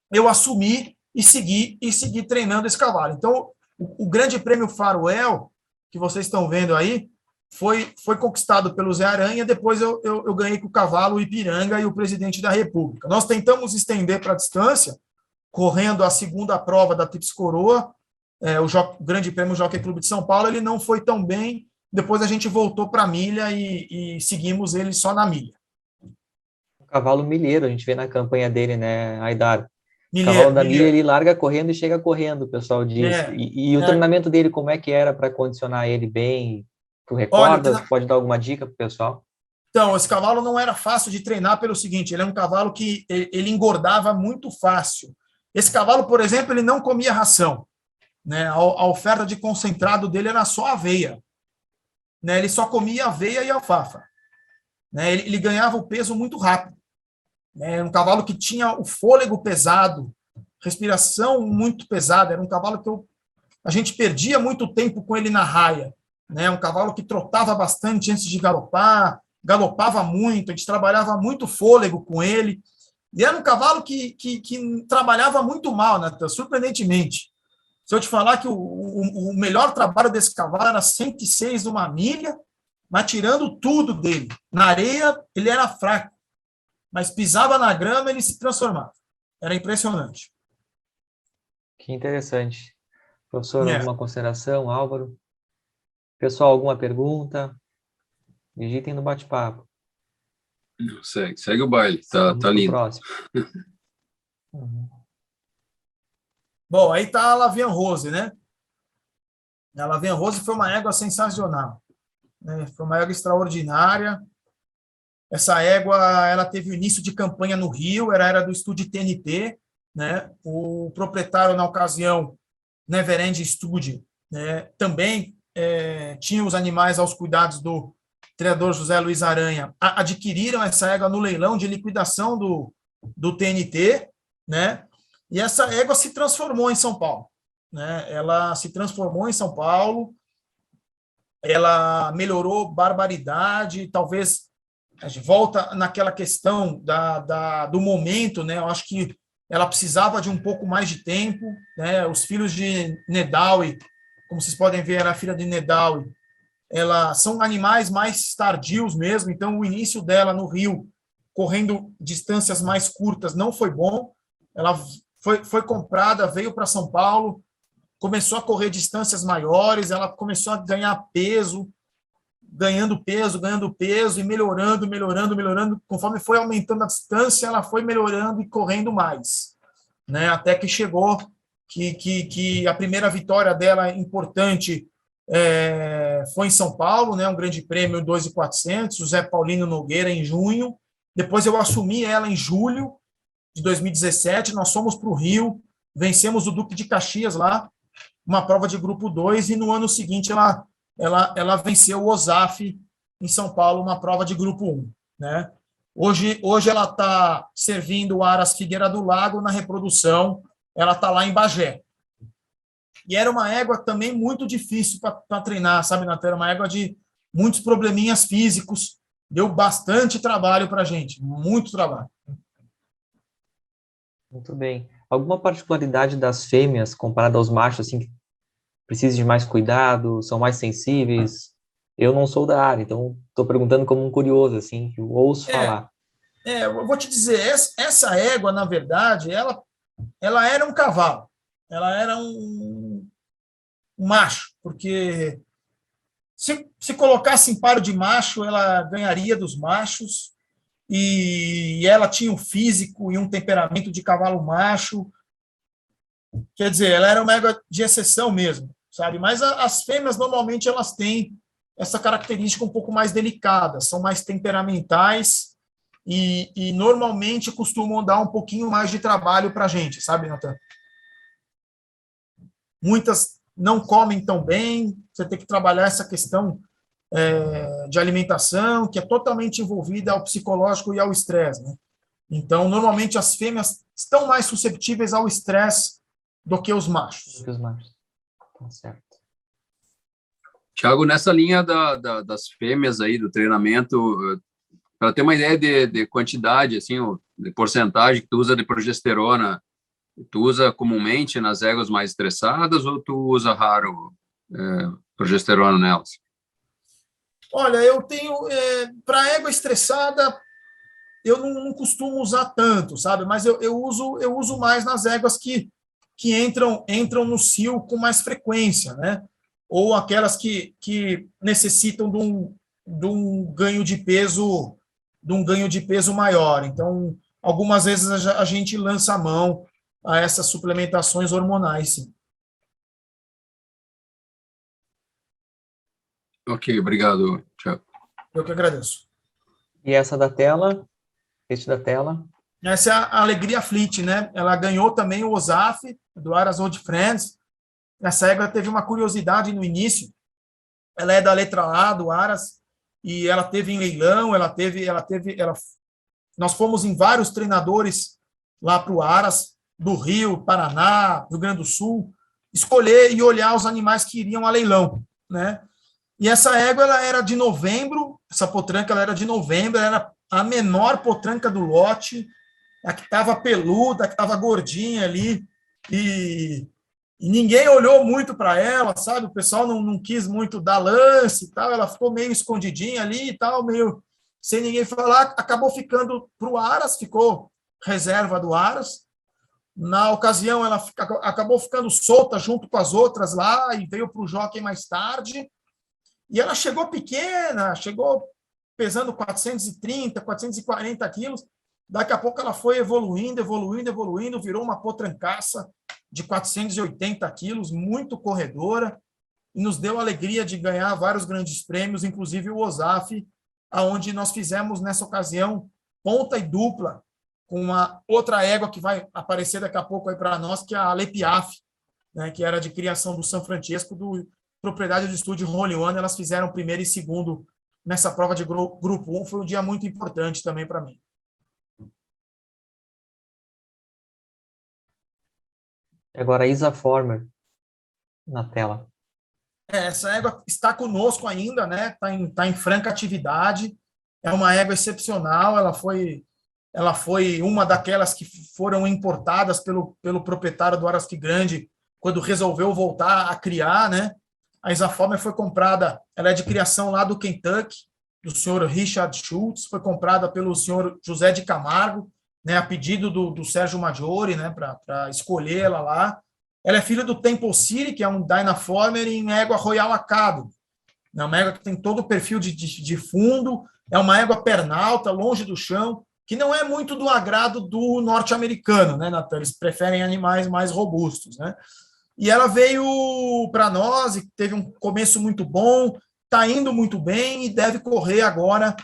eu assumi e segui treinando esse cavalo. Então, o Grande Prêmio Faroel, que vocês estão vendo aí, foi conquistado pelo Zé Aranha. Depois eu ganhei com o cavalo o Ipiranga e o Presidente da República. Nós tentamos estender para a distância, correndo a segunda prova da Tríplice Coroa, o Grande Prêmio Jockey Clube de São Paulo. Ele não foi tão bem. Depois a gente voltou para a milha e seguimos ele só na milha. O cavalo milheiro, a gente vê na campanha dele, né, Aidar? O cavalo da milha, ele larga correndo e chega correndo, o pessoal diz. E o treinamento dele, como é que era para condicionar ele bem? Tu recordas? Olha, pode dar alguma dica para o pessoal? Então, esse cavalo não era fácil de treinar pelo seguinte, ele é um cavalo que ele engordava muito fácil. Esse cavalo, por exemplo, ele não comia ração, né? A oferta de concentrado dele era só aveia, né? Ele só comia aveia e alfafa, né? Ele ganhava o peso muito rápido. É um cavalo que tinha o fôlego pesado, respiração muito pesada. Era um cavalo que a gente perdia muito tempo com ele na raia, né? Um cavalo que trotava bastante antes de galopar, galopava muito, a gente trabalhava muito fôlego com ele. E era um cavalo que trabalhava muito mal, né? Surpreendentemente. Se eu te falar que o melhor trabalho desse cavalo era 106 numa milha, mas tirando tudo dele. Na areia, ele era fraco. Mas pisava na grama, ele se transformava. Era impressionante. Que interessante. Professor, alguma consideração, Álvaro? Pessoal, alguma pergunta? Digitem no bate-papo. Segue o baile, tá lindo. Próximo. Bom, aí tá a Lavian Rose, né? A Lavian Rose foi uma égua sensacional, né? Foi uma égua extraordinária. Essa égua, ela teve o início de campanha no Rio, era do estúdio TNT, né? O proprietário, na ocasião, Neverend Studio, né? Também tinha os animais aos cuidados do treinador José Luiz Aranha. Adquiriram essa égua no leilão de liquidação do TNT, né? E essa égua se transformou em São Paulo, né? Ela se transformou em São Paulo, ela melhorou barbaridade, talvez a gente volta naquela questão do momento, né? Eu acho que ela precisava de um pouco mais de tempo, né? Os filhos de Nedawi, como vocês podem ver, era a filha de Nedawi, são animais mais tardios mesmo, então o início dela no rio, correndo distâncias mais curtas, não foi bom. Ela foi comprada, veio para São Paulo, começou a correr distâncias maiores, ela começou a ganhar peso, ganhando peso e melhorando. Conforme foi aumentando a distância, ela foi melhorando e correndo mais, né? Até que chegou que a primeira vitória dela importante foi em São Paulo, né? Um grande prêmio 2.400, José Paulino Nogueira, em junho. Depois eu assumi ela em julho de 2017, nós fomos para o Rio, vencemos o Duque de Caxias lá, uma prova de grupo 2, e no ano seguinte ela venceu o OSAF em São Paulo, uma prova de grupo 1, né? Hoje ela está servindo o Aras Figueira do Lago na reprodução, ela está lá em Bagé. E era uma égua também muito difícil para treinar, sabe, Natan? Era uma égua de muitos probleminhas físicos, deu bastante trabalho para a gente, muito trabalho. Muito bem. Alguma particularidade das fêmeas comparada aos machos, assim, que precisam de mais cuidado, são mais sensíveis? Eu não sou da área, então estou perguntando como um curioso, assim, que eu ouço falar. Eu vou te dizer, essa égua, na verdade, ela era um cavalo, ela era um macho, porque se colocasse em paro de macho, ela ganharia dos machos, e ela tinha um físico e um temperamento de cavalo macho. Quer dizer, ela era uma égua de exceção mesmo, sabe? Mas as fêmeas, normalmente, elas têm essa característica um pouco mais delicada, são mais temperamentais e normalmente costumam dar um pouquinho mais de trabalho para a gente, sabe, Natan? Muitas não comem tão bem, você tem que trabalhar essa questão de alimentação, que é totalmente envolvida ao psicológico e ao estresse, né? Então, normalmente, as fêmeas estão mais suscetíveis ao estresse do que os machos. Tá certo. Tiago, nessa linha das fêmeas aí, do treinamento, para ter uma ideia de quantidade, assim, de porcentagem que tu usa de progesterona, tu usa comumente nas éguas mais estressadas ou tu usa raro progesterona nelas? Olha, eu tenho, para égua estressada, eu não costumo usar tanto, sabe? Mas eu uso mais nas éguas que entram no cio com mais frequência, né? Ou aquelas que necessitam de um ganho de peso, maior. Então, algumas vezes a gente lança a mão a essas suplementações hormonais, sim. Ok, obrigado, Tiago. Eu que agradeço. E essa da tela? Este da tela? Essa é a Alegria Fleet, né? Ela ganhou também o OSAF, do Aras Old Friends. Essa égua teve uma curiosidade no início. Ela é da letra A, do Aras, e ela teve em leilão, nós fomos em vários treinadores lá para o Aras, do Rio, Paraná, Rio Grande do Sul, escolher e olhar os animais que iriam a leilão, né? E essa égua, ela era de novembro, essa potranca, ela era de novembro, ela era a menor potranca do lote, a que estava peluda, a que estava gordinha ali, e ninguém olhou muito para ela, sabe? O pessoal não quis muito dar lance e tal, ela ficou meio escondidinha ali e tal, meio sem ninguém falar, acabou ficando para o Aras, ficou reserva do Aras. Na ocasião, ela acabou ficando solta junto com as outras lá e veio para o jockey mais tarde. E ela chegou pequena, chegou pesando 430, 440 quilos. Daqui a pouco ela foi evoluindo, virou uma potrancaça de 480 quilos, muito corredora, e nos deu a alegria de ganhar vários grandes prêmios, inclusive o OSAF, onde nós fizemos, nessa ocasião, ponta e dupla, com uma outra égua que vai aparecer daqui a pouco aí para nós, que é a Lepiaf, né, que era de criação do São Francisco, do propriedade do estúdio Role One. Elas fizeram primeiro e segundo nessa prova de grupo 1. Foi um dia muito importante também para mim. Agora a Isa Former na tela. Essa égua está conosco ainda, né? Tá em franca atividade. É uma égua excepcional. ela foi uma daquelas que foram importadas pelo proprietário do Araski Grande quando resolveu voltar a criar, né? A Isoformer foi comprada, ela é de criação lá do Kentucky, do senhor Richard Schultz, foi comprada pelo senhor José de Camargo, né, a pedido do Sérgio Maggiore, né, para escolher ela lá. Ela é filha do Temple City, que é um Dynaformer em égua Royal Academy. É uma égua que tem todo o perfil de fundo, é uma égua pernalta, longe do chão, que não é muito do agrado do norte-americano, né, Natan? Eles preferem animais mais robustos, né? E ela veio para nós e teve um começo muito bom, está indo muito bem e deve correr agora,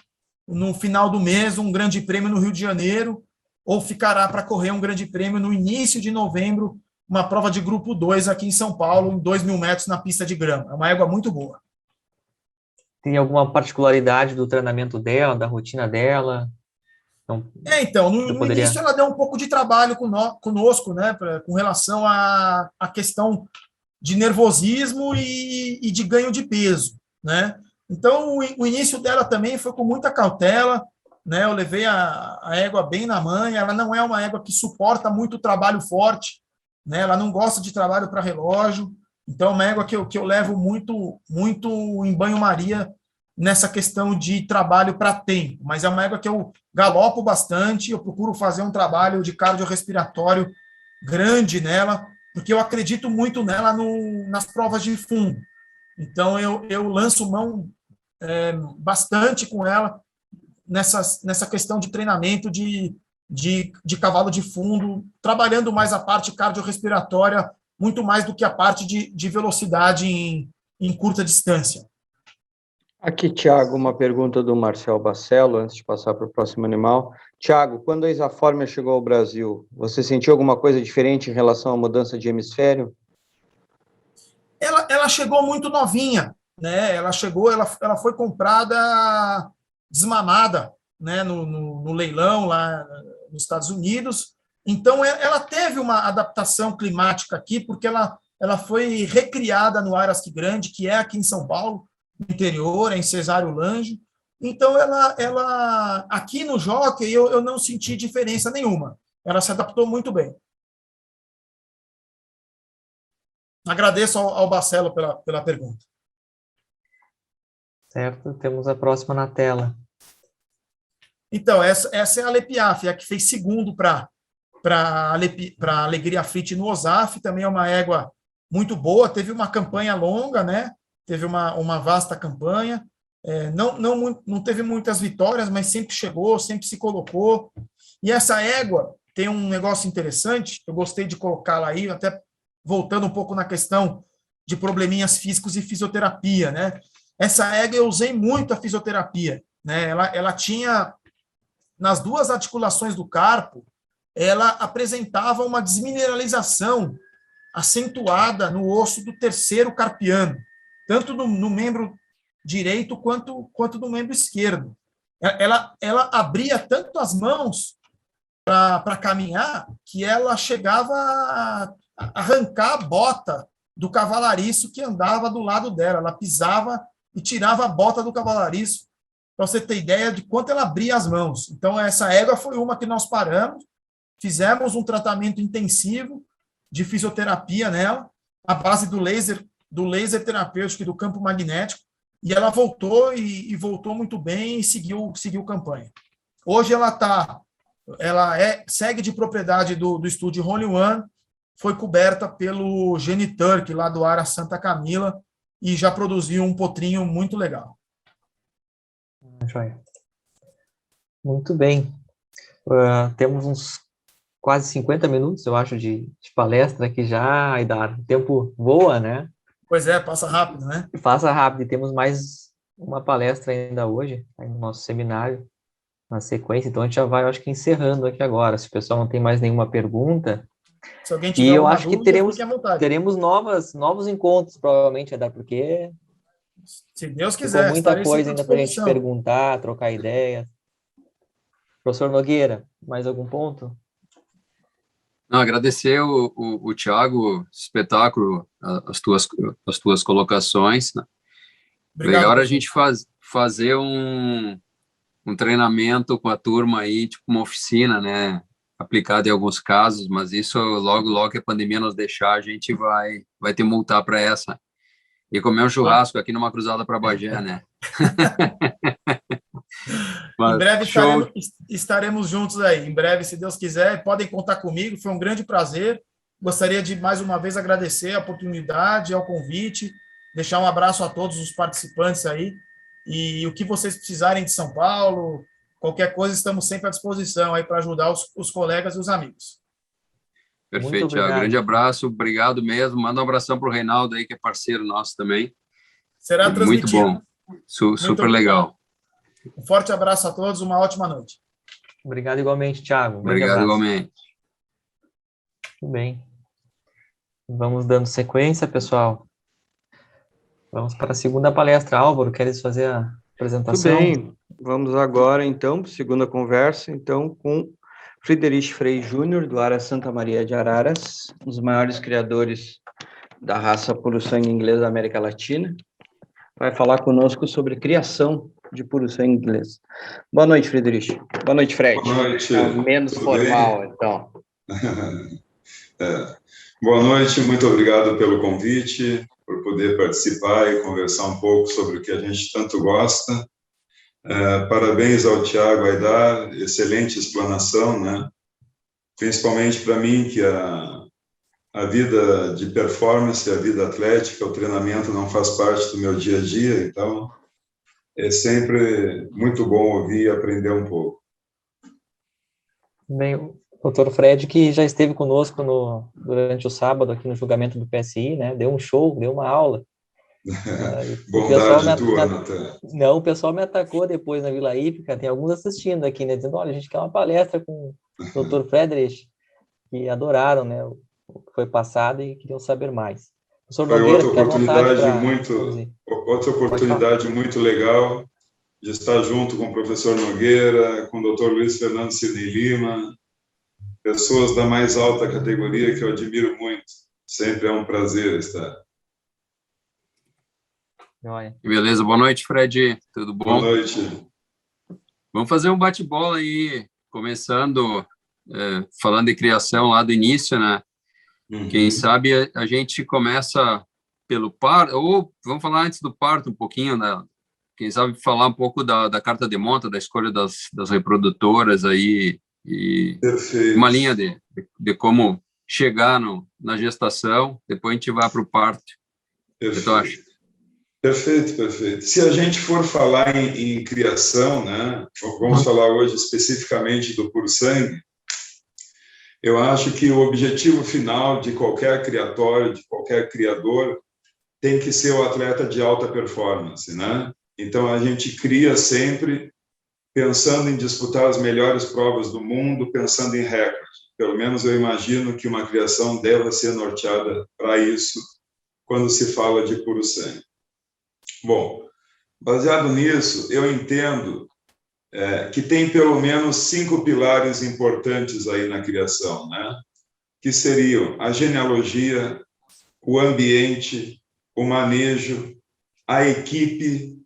no final do mês, um grande prêmio no Rio de Janeiro, ou ficará para correr um grande prêmio no início de novembro, uma prova de grupo 2 aqui em São Paulo, em 2.000 metros na pista de grama. É uma égua muito boa. Tem alguma particularidade do treinamento dela, da rotina dela? Então, no início ela deu um pouco de trabalho conosco, né, com relação à questão de nervosismo e de ganho de peso, né? Então, o início dela também foi com muita cautela, né? Eu levei a égua bem na manha, ela não é uma égua que suporta muito trabalho forte, né? Ela não gosta de trabalho para relógio, então é uma égua que eu levo muito, muito em banho-maria nessa questão de trabalho para tempo, mas é uma égua que eu galopo bastante, eu procuro fazer um trabalho de cardiorrespiratório grande nela, porque eu acredito muito nela nas provas de fundo. Então, eu lanço mão bastante com ela nessa questão de treinamento de cavalo de fundo, trabalhando mais a parte cardiorrespiratória, muito mais do que a parte de velocidade em curta distância. Aqui, Tiago, uma pergunta do Marcel Bacello, antes de passar para o próximo animal. Tiago, quando a Isoformer chegou ao Brasil, você sentiu alguma coisa diferente em relação à mudança de hemisfério? Ela chegou muito novinha, né? Ela foi comprada desmamada, né? No leilão lá nos Estados Unidos. Então, ela teve uma adaptação climática aqui, porque ela foi recriada no Araski Grande, que é aqui em São Paulo, no interior, em Cesário Lange. Então, ela aqui no Jockey, eu não senti diferença nenhuma. Ela se adaptou muito bem. Agradeço ao Bacello pela pergunta. Certo, temos a próxima na tela. Então, essa é a Lepiaf, a que fez segundo para Alegria Fit no OSAF, também é uma égua muito boa, teve uma campanha longa, né? Teve uma vasta campanha, não teve muitas vitórias, mas sempre chegou, sempre se colocou. E essa égua tem um negócio interessante, eu gostei de colocá-la aí, até voltando um pouco na questão de probleminhas físicos e fisioterapia, né? Essa égua eu usei muito a fisioterapia, né? Ela tinha, nas duas articulações do carpo, ela apresentava uma desmineralização acentuada no osso do terceiro carpiano, tanto no membro direito quanto no membro esquerdo. Ela abria tanto as mãos para caminhar que ela chegava a arrancar a bota do cavalariço que andava do lado dela. Ela pisava e tirava a bota do cavalariço, para você ter ideia de quanto ela abria as mãos. Então, essa égua foi uma que nós paramos, fizemos um tratamento intensivo de fisioterapia nela, à base do laser terapêutico e do campo magnético, e ela voltou e voltou muito bem e seguiu campanha. Hoje ela segue de propriedade do estúdio Holy One, foi coberta pelo Geniturk, lá do Ara Santa Camila, e já produziu um potrinho muito legal. Joia. Muito bem. Temos uns quase 50 minutos, eu acho, de palestra aqui já, Aidar. O tempo voa, né? Pois é, passa rápido, né? Passa rápido. E temos mais uma palestra ainda hoje, aí no nosso seminário, na sequência. Então, a gente já vai, eu acho que, encerrando aqui agora. Se o pessoal não tem mais nenhuma pergunta... Se alguém tiver eu acho dúvida, que teremos novos encontros, provavelmente, Aidar, porque... Se Deus quiser, ficou muita coisa ainda para a gente perguntar, trocar ideias. Professor Nogueira, mais algum ponto? Não, agradecer o Tiago, espetáculo, as tuas colocações. Né? Obrigado, Legal a gente fazer um treinamento com a turma aí, tipo uma oficina, né? Aplicado em alguns casos, mas isso logo que a pandemia nos deixar, a gente vai ter multar para essa. E comer um churrasco aqui numa cruzada para Bagé, né? Em breve show. estaremos juntos aí. Em breve, se Deus quiser, podem contar comigo. Foi um grande prazer. Gostaria de, mais uma vez, agradecer a oportunidade, ao convite, deixar um abraço a todos os participantes aí. E o que vocês precisarem de São Paulo, qualquer coisa, estamos sempre à disposição aí para ajudar os colegas e os amigos. Perfeito, Thiago. Grande abraço, obrigado mesmo. Manda um abração para o Reinaldo aí, que é parceiro nosso também. Será transmitido. Muito bom, super legal. Um forte abraço a todos, uma ótima noite. Obrigado igualmente, Thiago. Obrigado igualmente. Muito bem. Vamos dando sequência, pessoal. Vamos para a segunda palestra. Álvaro, queres fazer a apresentação? Tudo bem. Vamos agora, então, para a segunda conversa, então, com Friedrich Frey Júnior, do Ara Santa Maria de Araras, um dos maiores criadores da raça puro sangue inglês da América Latina. Vai falar conosco sobre criação de puro sangue inglês. Boa noite, Friedrich. Boa noite, Fred. Boa noite. Menos Tudo formal, bem? então. Boa noite, muito obrigado pelo convite, por poder participar e conversar um pouco sobre o que a gente tanto gosta. Parabéns ao Thiago Aidar, excelente explanação, né? Principalmente para mim, que a vida de performance, a vida atlética, o treinamento não faz parte do meu dia a dia, então é sempre muito bom ouvir e aprender um pouco. Bem, o doutor Fred, que já esteve conosco durante o sábado aqui no julgamento do PSI, né? Deu um show, deu uma aula. Bondade tua, Natan. Não, o pessoal me atacou depois na Vila Hípica, tem alguns assistindo aqui, né? Dizendo, olha, a gente quer uma palestra com o doutor Friedrich, que adoraram, né? O que foi passado e queriam saber mais. Foi outra oportunidade muito legal de estar junto com o professor Nogueira, com o doutor Luiz Fernando Sidney Lima, pessoas da mais alta categoria que eu admiro muito. Sempre é um prazer estar. Beleza, boa noite, Fred. Tudo bom? Boa noite. Vamos fazer um bate-bola aí, começando falando de criação lá do início, né? Uhum. Quem sabe a gente começa pelo parto, ou vamos falar antes do parto um pouquinho, né? Quem sabe falar um pouco da carta de monta, da escolha das reprodutoras aí, e perfeito. Uma linha de como chegar na gestação, depois a gente vai para o parto. Perfeito. O que tu acha? Perfeito. Se a gente for falar em criação, né, vamos falar hoje especificamente do puro sangue, eu acho que o objetivo final de qualquer criatório, de qualquer criador, tem que ser o atleta de alta performance, né? Então, a gente cria sempre pensando em disputar as melhores provas do mundo, pensando em recorde. Pelo menos eu imagino que uma criação deva ser norteada para isso quando se fala de puro sangue. Bom, baseado nisso, eu entendo que tem pelo menos 5 pilares importantes aí na criação, né? Que seriam a genealogia, o ambiente, o manejo, a equipe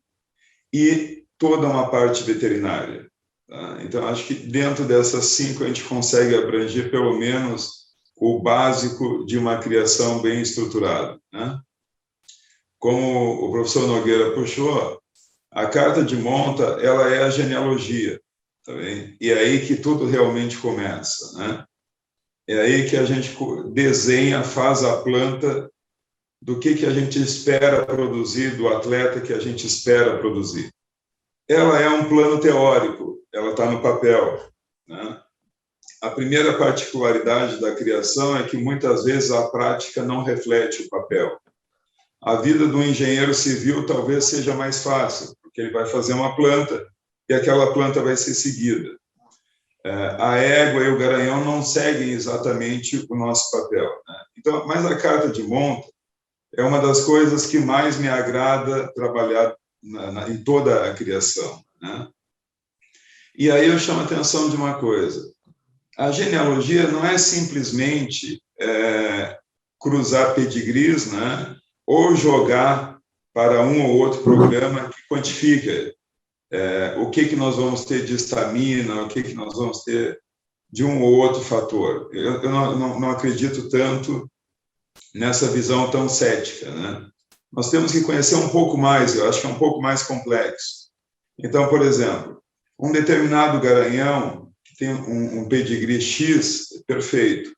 e toda uma parte veterinária. Tá? Então, acho que dentro dessas 5 a gente consegue abranger pelo menos o básico de uma criação bem estruturada, né? Como o professor Nogueira puxou, a carta de monta, ela é a genealogia, tá bem? E é aí que tudo realmente começa, né? É aí que a gente desenha, faz a planta do que a gente espera produzir, do atleta que a gente espera produzir. Ela é um plano teórico, ela está no papel, né? A primeira particularidade da criação é que muitas vezes a prática não reflete o papel. A vida do engenheiro civil talvez seja mais fácil, porque ele vai fazer uma planta e aquela planta vai ser seguida. A égua e o garanhão não seguem exatamente o nosso papel, né? Então, mas a carta de monta é uma das coisas que mais me agrada trabalhar em toda a criação, né? E aí eu chamo a atenção de uma coisa. A genealogia não é simplesmente cruzar pedigrees, né? Ou jogar para um ou outro programa que quantifica. o que nós vamos ter de estamina, o que nós vamos ter de um ou outro fator. Eu não acredito tanto nessa visão tão cética, né? Nós temos que conhecer um pouco mais, eu acho que é um pouco mais complexo. Então, por exemplo, um determinado garanhão que tem um pedigree X, perfeito,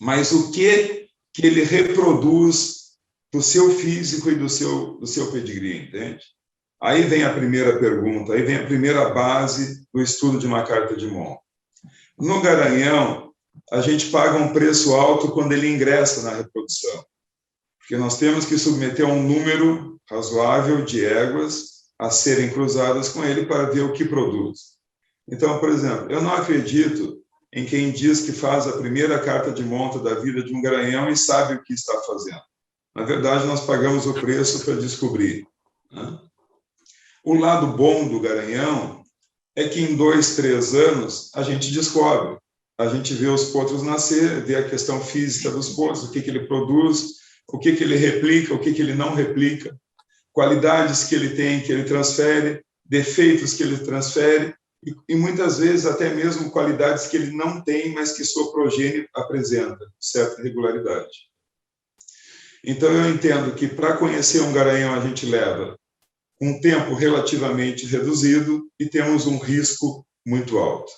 mas o que ele reproduz do seu físico e do seu pedigree, entende? Aí vem a primeira pergunta, aí vem a primeira base do estudo de uma carta de Monta. No garanhão, a gente paga um preço alto quando ele ingressa na reprodução, porque nós temos que submeter a um número razoável de éguas a serem cruzadas com ele para ver o que produz. Então, por exemplo, eu não acredito em quem diz que faz a primeira carta de monta da vida de um garanhão e sabe o que está fazendo. Na verdade, nós pagamos o preço para descobrir, né? O lado bom do garanhão é que em 2, 3 anos a gente descobre. A gente vê os potros nascer, vê a questão física dos potros, o que ele produz, o que ele replica, o que ele não replica, qualidades que ele tem, que ele transfere, defeitos que ele transfere, e muitas vezes até mesmo qualidades que ele não tem, mas que sua progênie apresenta, certa regularidade. Então, eu entendo que para conhecer um garanhão a gente leva um tempo relativamente reduzido e temos um risco muito alto.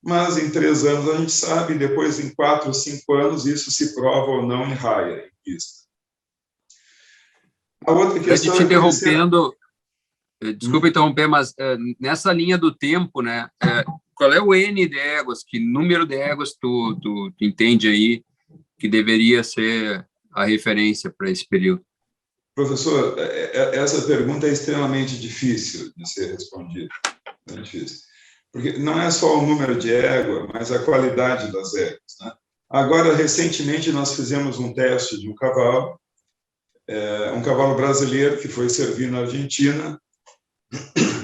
Mas em 3 anos a gente sabe, depois em 4 ou 5 anos isso se prova ou não em raia, em pista. A outra questão te interrompendo, desculpa interromper, mas nessa linha do tempo, né, qual é o N de éguas, que número de éguas tu entende aí que deveria ser a referência para esse período? Professor, essa pergunta é extremamente difícil de ser respondida. É difícil. Porque não é só o número de égua, mas a qualidade das éguas, né? Agora, recentemente, nós fizemos um teste de um cavalo brasileiro que foi servir na Argentina.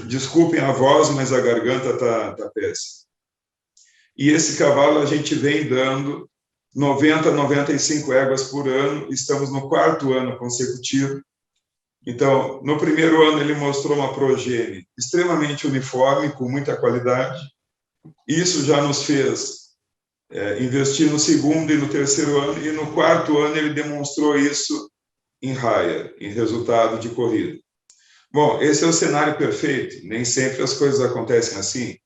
Desculpem a voz, mas a garganta está péssima. E esse cavalo a gente vem dando 90, 95 éguas por ano, estamos no 4º ano consecutivo. Então, no primeiro ano ele mostrou uma progênie extremamente uniforme, com muita qualidade. Isso já nos fez investir no 2º e no 3º ano, e no 4º ano ele demonstrou isso em raia, em resultado de corrida. Bom, esse é o cenário perfeito, nem sempre as coisas acontecem assim.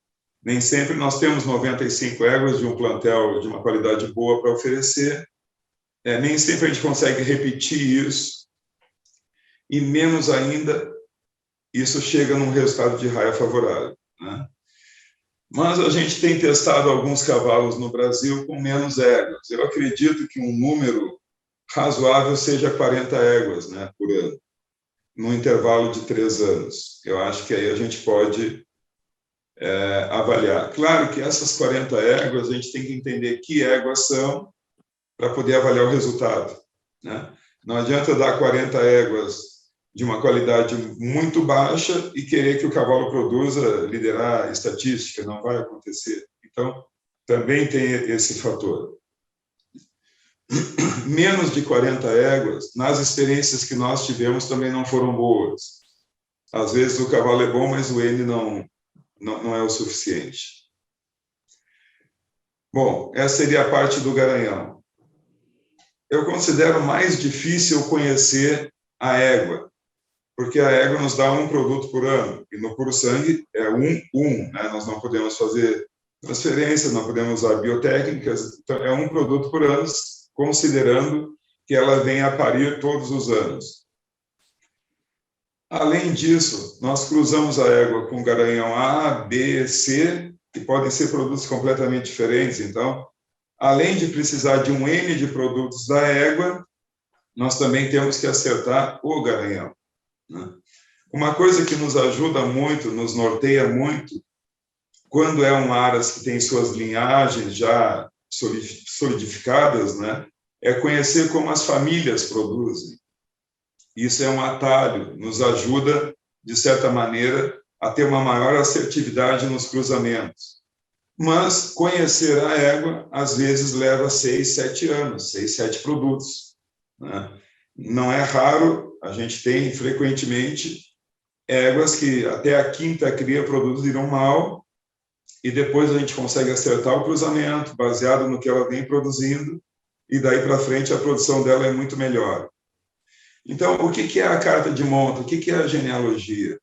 Nem sempre nós temos 95 éguas de um plantel de uma qualidade boa para oferecer. Nem sempre a gente consegue repetir isso. E menos ainda, isso chega num resultado de raia favorável, né? Mas a gente tem testado alguns cavalos no Brasil com menos éguas. Eu acredito que um número razoável seja 40 éguas, né, por ano, num intervalo de 3 anos. Eu acho que aí a gente pode avaliar. Claro que essas 40 éguas, a gente tem que entender que éguas são para poder avaliar o resultado, né? Não adianta dar 40 éguas de uma qualidade muito baixa e querer que o cavalo produza, liderar a estatística, não vai acontecer. Então, também tem esse fator. Menos de 40 éguas, nas experiências que nós tivemos, também não foram boas. Às vezes o cavalo é bom, mas o N não é o suficiente. Bom, essa seria a parte do garanhão. Eu considero mais difícil conhecer a égua, porque a égua nos dá um produto por ano, e no puro sangue é né? Nós não podemos fazer transferência, não podemos usar biotécnicas, então é um produto por ano, considerando que ela venha a parir todos os anos. Além disso, nós cruzamos a égua com garanhão A, B, C, que podem ser produtos completamente diferentes. Então, além de precisar de um N de produtos da égua, nós também temos que acertar o garanhão, né? Uma coisa que nos ajuda muito, nos norteia muito, quando é um aras que tem suas linhagens já solidificadas, né, é conhecer como as famílias produzem. Isso é um atalho, nos ajuda, de certa maneira, a ter uma maior assertividade nos cruzamentos. Mas conhecer a égua, às vezes, leva 6, 7 anos, 6, 7 produtos, né? Não é raro, a gente tem frequentemente éguas que até a quinta cria produzirão mal, e depois a gente consegue acertar o cruzamento, baseado no que ela vem produzindo, e daí para frente a produção dela é muito melhor. Então, o que é a carta de monta? O que é a genealogia?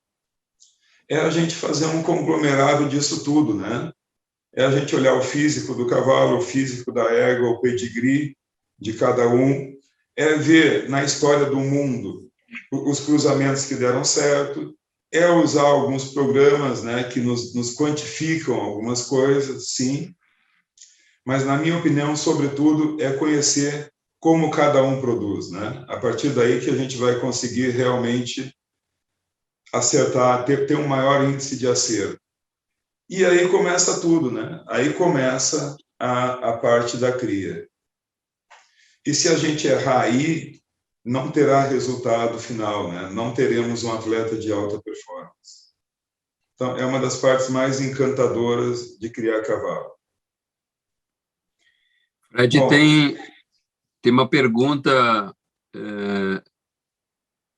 É a gente fazer um conglomerado disso tudo, né? É a gente olhar o físico do cavalo, o físico da égua, o pedigree de cada um, é ver na história do mundo os cruzamentos que deram certo, é usar alguns programas, né, que nos quantificam algumas coisas, sim, mas, na minha opinião, sobretudo, é conhecer como cada um produz, né? A partir daí que a gente vai conseguir realmente acertar, ter um maior índice de acerto. E aí começa tudo, né? Aí começa a parte da cria. E se a gente errar aí, não terá resultado final, né? Não teremos um atleta de alta performance. Então, é uma das partes mais encantadoras de criar cavalo. Fred, Bom, tem uma pergunta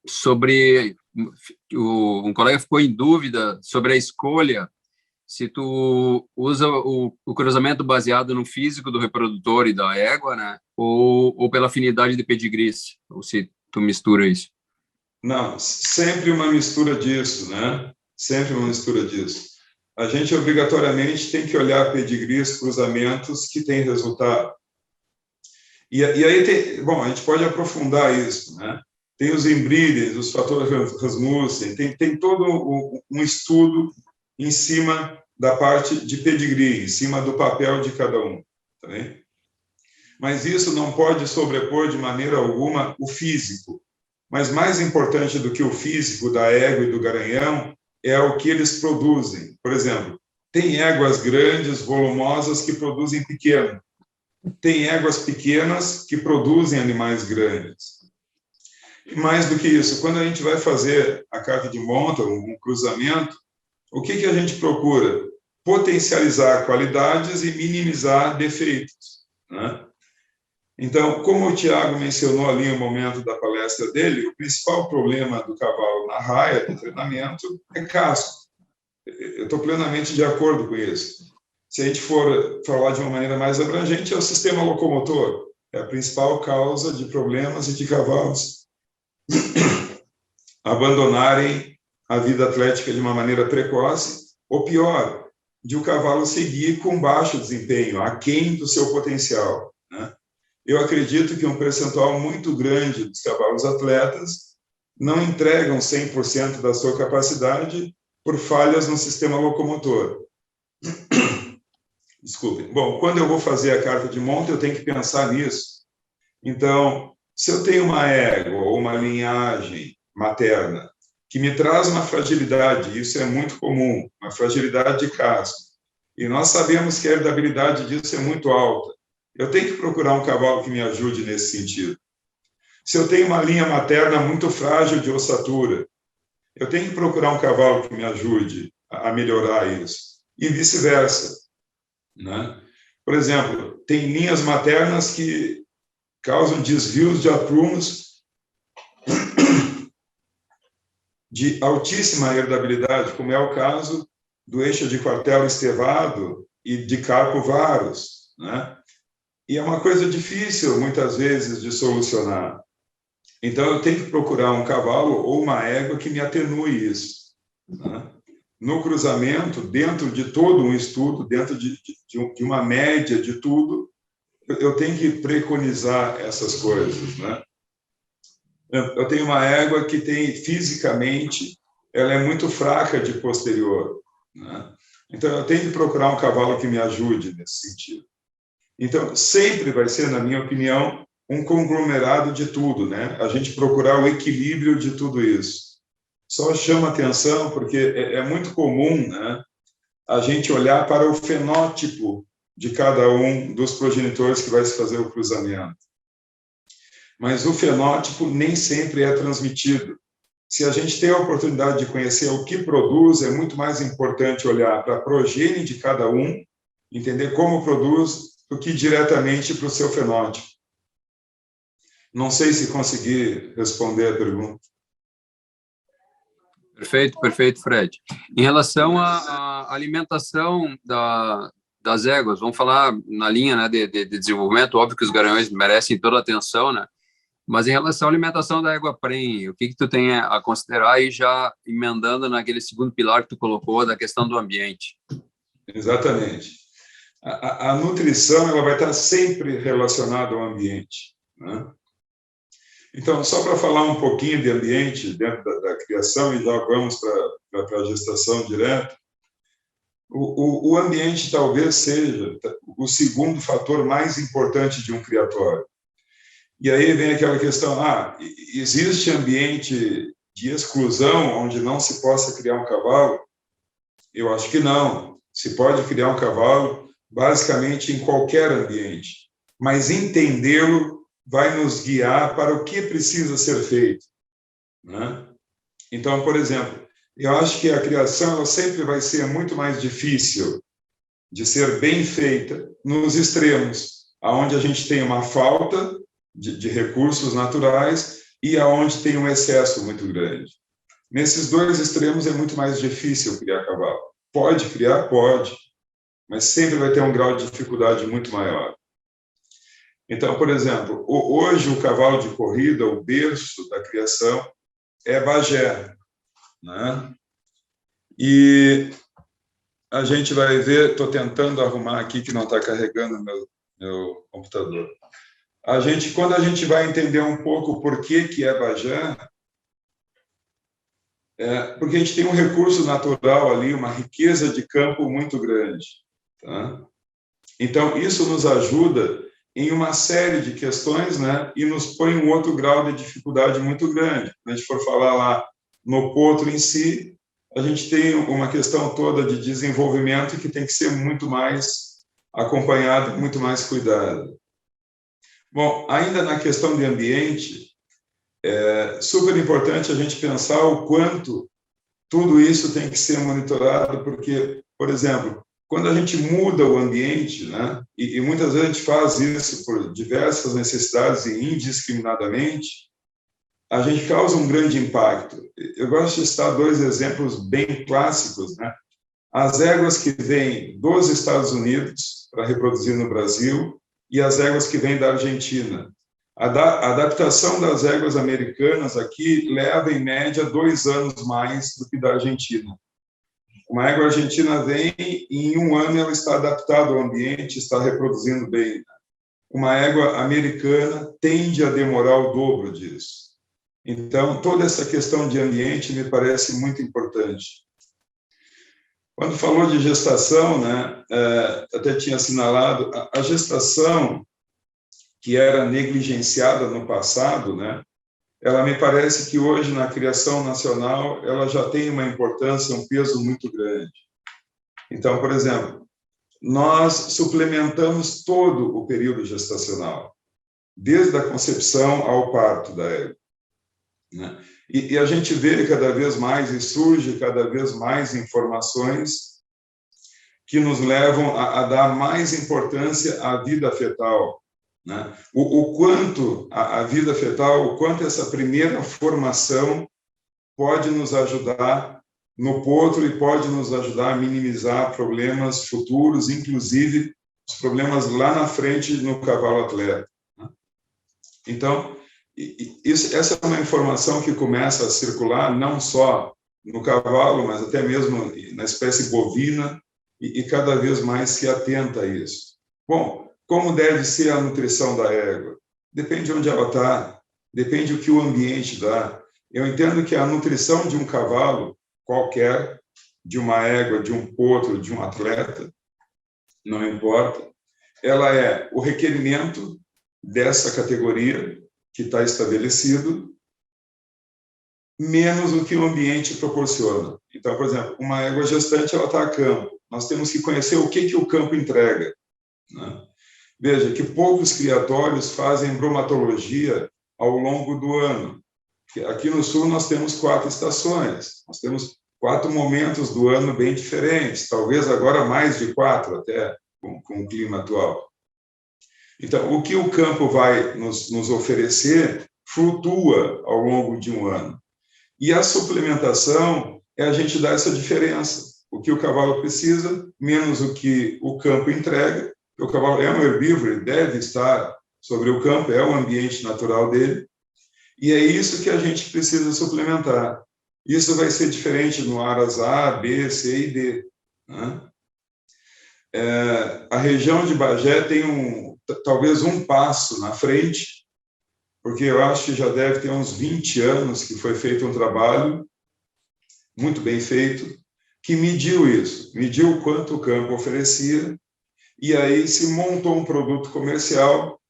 sobre... Um colega ficou em dúvida sobre a escolha, se tu usa o cruzamento baseado no físico do reprodutor e da égua, né? Ou pela afinidade de pedigrees, ou se tu mistura isso. não, sempre uma mistura disso, né? Sempre uma mistura disso. A gente obrigatoriamente tem que olhar pedigrees, cruzamentos que têm resultado. E aí tem, bom, a gente pode aprofundar isso, né? Tem os inbreedings, os fatores Rasmussen, tem todo um estudo em cima da parte de pedigree, em cima do papel de cada um, tá bem? Mas isso não pode sobrepor de maneira alguma o físico. Mas mais importante do que o físico da égua e do garanhão é o que eles produzem. Por exemplo, tem éguas grandes, volumosas, que produzem pequeno. Tem éguas pequenas que produzem animais grandes. E mais do que isso, quando a gente vai fazer a carta de monta, um cruzamento, o que a gente procura? Potencializar qualidades e minimizar defeitos, né? Então, como o Tiago mencionou ali no momento da palestra dele, o principal problema do cavalo na raia de treinamento é casco. Eu estou plenamente de acordo com isso. Se a gente for falar de uma maneira mais abrangente, é o sistema locomotor. É a principal causa de problemas e de cavalos abandonarem a vida atlética de uma maneira precoce, ou pior, de o cavalo seguir com baixo desempenho, aquém do seu potencial, né? Eu acredito que um percentual muito grande dos cavalos atletas não entregam 100% da sua capacidade por falhas no sistema locomotor. Desculpem. Bom, quando eu vou fazer a carta de monta, eu tenho que pensar nisso. Então, se eu tenho uma égua ou uma linhagem materna que me traz uma fragilidade, isso é muito comum, uma fragilidade de casco, e nós sabemos que a herdabilidade disso é muito alta, eu tenho que procurar um cavalo que me ajude nesse sentido. Se eu tenho uma linha materna muito frágil de ossatura, eu tenho que procurar um cavalo que me ajude a melhorar isso. E vice-versa, né? Por exemplo, tem linhas maternas que causam desvios de aprumos de altíssima herdabilidade, como é o caso do eixo de quartel estevado e de carpo varus, né? E é uma coisa difícil, muitas vezes, de solucionar. Então, eu tenho que procurar um cavalo ou uma égua que me atenue isso, né? No cruzamento, dentro de todo um estudo, dentro de uma média de tudo, eu tenho que preconizar essas coisas, né? Eu tenho uma égua que tem, fisicamente, ela é muito fraca de posterior, né? Então, eu tenho que procurar um cavalo que me ajude nesse sentido. Então, sempre vai ser, na minha opinião, um conglomerado de tudo, né? A gente procurar o equilíbrio de tudo isso. Só chama atenção porque é muito comum, né, a gente olhar para o fenótipo de cada um dos progenitores que vai se fazer o cruzamento. Mas o fenótipo nem sempre é transmitido. Se a gente tem a oportunidade de conhecer o que produz, é muito mais importante olhar para a progênie de cada um, entender como produz, do que diretamente para o seu fenótipo. Não sei se consegui responder a pergunta. Perfeito, Fred. Em relação à alimentação das éguas, vamos falar na linha, né, de desenvolvimento, óbvio que os garanhões merecem toda a atenção, né? Mas em relação à alimentação da égua prenhe, o que tu tem a considerar, e já emendando naquele segundo pilar que tu colocou, da questão do ambiente? Exatamente. A nutrição ela vai estar sempre relacionada ao ambiente, né? Então, só para falar um pouquinho de ambiente dentro da criação, e já vamos para a gestação direta, o ambiente talvez seja o segundo fator mais importante de um criatório. E aí vem aquela questão, existe ambiente de exclusão onde não se possa criar um cavalo? Eu acho que não. Se pode criar um cavalo basicamente em qualquer ambiente, mas entendê-lo vai nos guiar para o que precisa ser feito, né? Então, por exemplo, eu acho que a criação ela sempre vai ser muito mais difícil de ser bem feita nos extremos, aonde a gente tem uma falta de recursos naturais e aonde tem um excesso muito grande. Nesses dois extremos é muito mais difícil criar cavalo. Pode criar? Pode, mas sempre vai ter um grau de dificuldade muito maior. Então, por exemplo, hoje o cavalo de corrida, o berço da criação, é Bagé, né? E a gente vai ver, estou tentando arrumar aqui que não está carregando meu computador. Quando a gente vai entender um pouco por que é Bagé, porque a gente tem um recurso natural ali, uma riqueza de campo muito grande, tá? Então, isso nos ajuda em uma série de questões, né, e nos põe um outro grau de dificuldade muito grande. Quando a gente for falar lá no potro em si, a gente tem uma questão toda de desenvolvimento que tem que ser muito mais acompanhado, muito mais cuidado. Bom, ainda na questão de ambiente, é super importante a gente pensar o quanto tudo isso tem que ser monitorado, porque, por exemplo, quando a gente muda o ambiente, né, e muitas vezes a gente faz isso por diversas necessidades e indiscriminadamente, a gente causa um grande impacto. Eu gosto de citar dois exemplos bem clássicos, né? As éguas que vêm dos Estados Unidos para reproduzir no Brasil e as éguas que vêm da Argentina. A adaptação das éguas americanas aqui leva, em média, 2 anos mais do que da Argentina. Uma égua argentina vem e em 1 ano ela está adaptada ao ambiente, está reproduzindo bem. Uma égua americana tende a demorar o dobro disso. Então, toda essa questão de ambiente me parece muito importante. Quando falou de gestação, né, até tinha assinalado, a gestação que era negligenciada no passado, né, ela me parece que hoje, na criação nacional, ela já tem uma importância, um peso muito grande. Então, por exemplo, nós suplementamos todo o período gestacional, desde a concepção ao parto da égua, né? E a gente vê cada vez mais, e surge cada vez mais informações que nos levam a dar mais importância à vida fetal, né? O quanto a vida fetal, o quanto essa primeira formação pode nos ajudar no potro e pode nos ajudar a minimizar problemas futuros, inclusive os problemas lá na frente no cavalo atleta, né? Então, essa é uma informação que começa a circular não só no cavalo, mas até mesmo na espécie bovina, e cada vez mais se atenta a isso. Bom, como deve ser a nutrição da égua? Depende de onde ela está, depende do que o ambiente dá. Eu entendo que a nutrição de um cavalo qualquer, de uma égua, de um potro, de um atleta, não importa, ela é o requerimento dessa categoria que está estabelecido, menos o que o ambiente proporciona. Então, por exemplo, uma égua gestante, ela está a campo. Nós temos que conhecer o que o campo entrega, né? Veja que poucos criatórios fazem bromatologia ao longo do ano. Aqui no sul nós temos 4 estações, nós temos 4 momentos do ano bem diferentes, talvez agora mais de 4 até, com o clima atual. Então, o que o campo vai nos oferecer flutua ao longo de um ano. E a suplementação é a gente dar essa diferença. O que o cavalo precisa, menos o que o campo entrega. O cavalo é um herbívoro, ele deve estar sobre o campo, é o ambiente natural dele. E é isso que a gente precisa suplementar. Isso vai ser diferente no aras A, B, C e D, né? A região de Bagé tem talvez um passo na frente, porque eu acho que já deve ter uns 20 anos que foi feito um trabalho muito bem feito, que mediu isso, mediu o quanto o campo oferecia, e aí se montou um produto comercial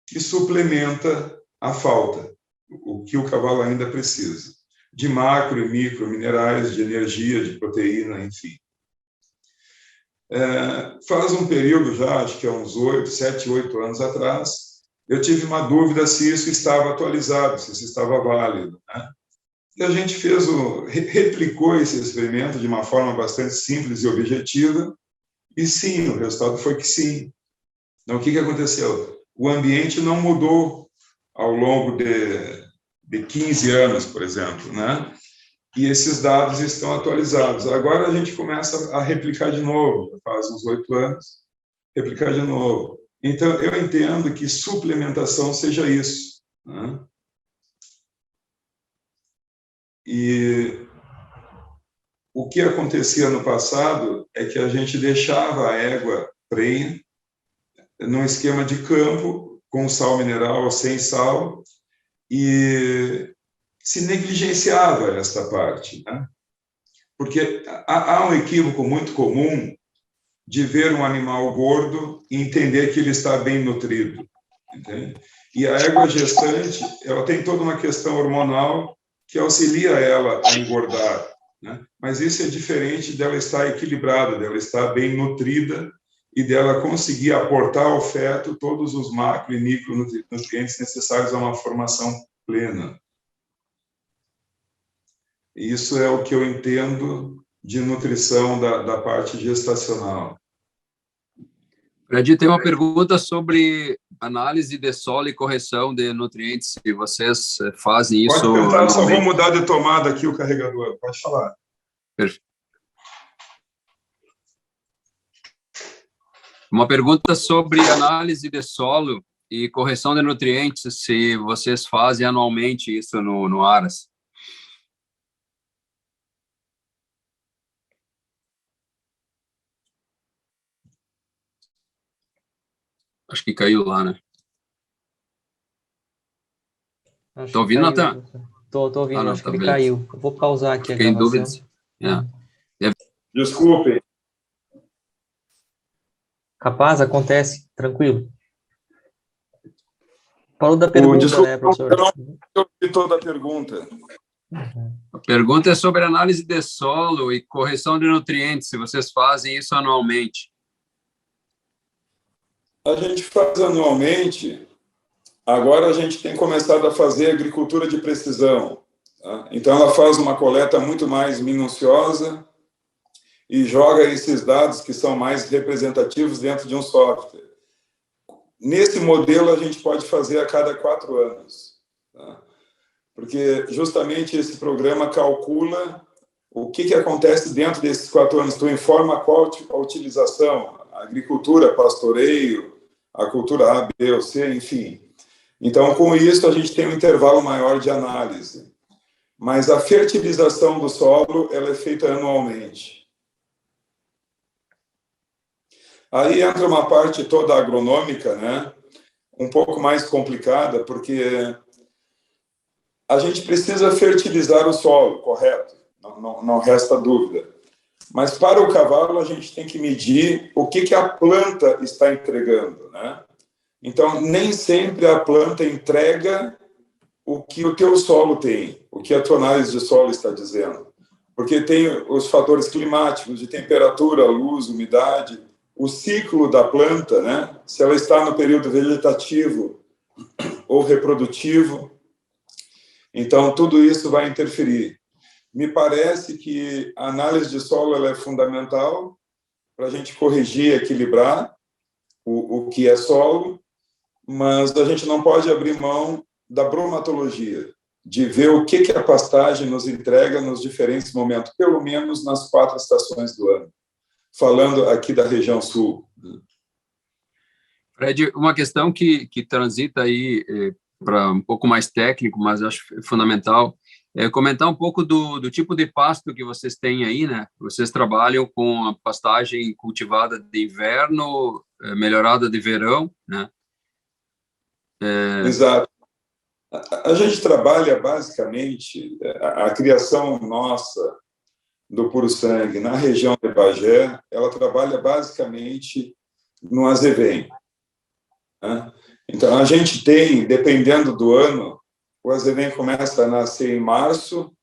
que suplementa a falta, o que o cavalo ainda precisa, de macro e micro minerais, de energia, de proteína, enfim. Faz um período já, acho que é uns 7, 8 anos atrás, eu tive uma dúvida se isso estava atualizado, se isso estava válido, né? E a gente replicou esse experimento de uma forma bastante simples e objetiva, e sim, o resultado foi que sim. Então, o que aconteceu? O ambiente não mudou ao longo de 15 anos, por exemplo, né? E esses dados estão atualizados. Agora a gente começa a replicar de novo, faz uns 8 anos, replicar de novo. Então, eu entendo que suplementação seja isso, né? E o que acontecia no passado é que a gente deixava a égua prenha num esquema de campo, com sal mineral ou sem sal, e se negligenciava esta parte, né? Porque há um equívoco muito comum de ver um animal gordo e entender que ele está bem nutrido, entende? E a égua gestante, ela tem toda uma questão hormonal que auxilia ela a engordar, né? Mas isso é diferente dela estar equilibrada, dela estar bem nutrida e dela conseguir aportar ao feto todos os macro e micronutrientes necessários a uma formação plena. Isso é o que eu entendo de nutrição da parte gestacional. Fred, tem uma pergunta sobre análise de solo e correção de nutrientes. Se vocês fazem isso... Pode tentar, só vou mudar de tomada aqui o carregador. Pode falar. Perfeito. Uma pergunta sobre análise de solo e correção de nutrientes, se vocês fazem anualmente isso no Aras. Acho que caiu lá, né? Estou ouvindo, Natan? Estou ouvindo, não, acho que ele caiu. Eu vou pausar aqui a gravação. Desculpe. Capaz, acontece, tranquilo. Falou da pergunta, desculpa, né, professor? Eu não ouvi toda a pergunta. A pergunta é sobre análise de solo e correção de nutrientes, se vocês fazem isso anualmente. A gente faz anualmente. Agora a gente tem começado a fazer agricultura de precisão, tá? Então ela faz uma coleta muito mais minuciosa e joga esses dados que são mais representativos dentro de um software. Nesse modelo a gente pode fazer a cada 4 anos, tá? Porque justamente esse programa calcula o que acontece dentro desses 4 anos. Tu informa qual a utilização, a agricultura, pastoreio, a cultura A, B ou C, enfim. Então, com isso, a gente tem um intervalo maior de análise. Mas a fertilização do solo, ela é feita anualmente. Aí entra uma parte toda agronômica, né? Um pouco mais complicada, porque a gente precisa fertilizar o solo, correto? Não resta dúvida. Mas para o cavalo, a gente tem que medir o que a planta está entregando, né? Então, nem sempre a planta entrega o que o teu solo tem, o que a tua análise de solo está dizendo. Porque tem os fatores climáticos, de temperatura, luz, umidade, o ciclo da planta, né? Se ela está no período vegetativo ou reprodutivo. Então, tudo isso vai interferir. Me parece que a análise de solo ela é fundamental para a gente corrigir e equilibrar o que é solo, mas a gente não pode abrir mão da bromatologia, de ver o que a pastagem nos entrega nos diferentes momentos, pelo menos nas 4 estações do ano, falando aqui da região sul. Fred, uma questão que transita aí para um pouco mais técnico, mas acho fundamental, é comentar um pouco do tipo de pasto que vocês têm aí, né? Vocês trabalham com a pastagem cultivada de inverno, melhorada de verão, né? Exato. A gente trabalha basicamente a criação nossa do puro sangue na região de Bagé, ela trabalha basicamente no azevém, né? Então a gente tem, dependendo do ano, o azevém começa a nascer em março,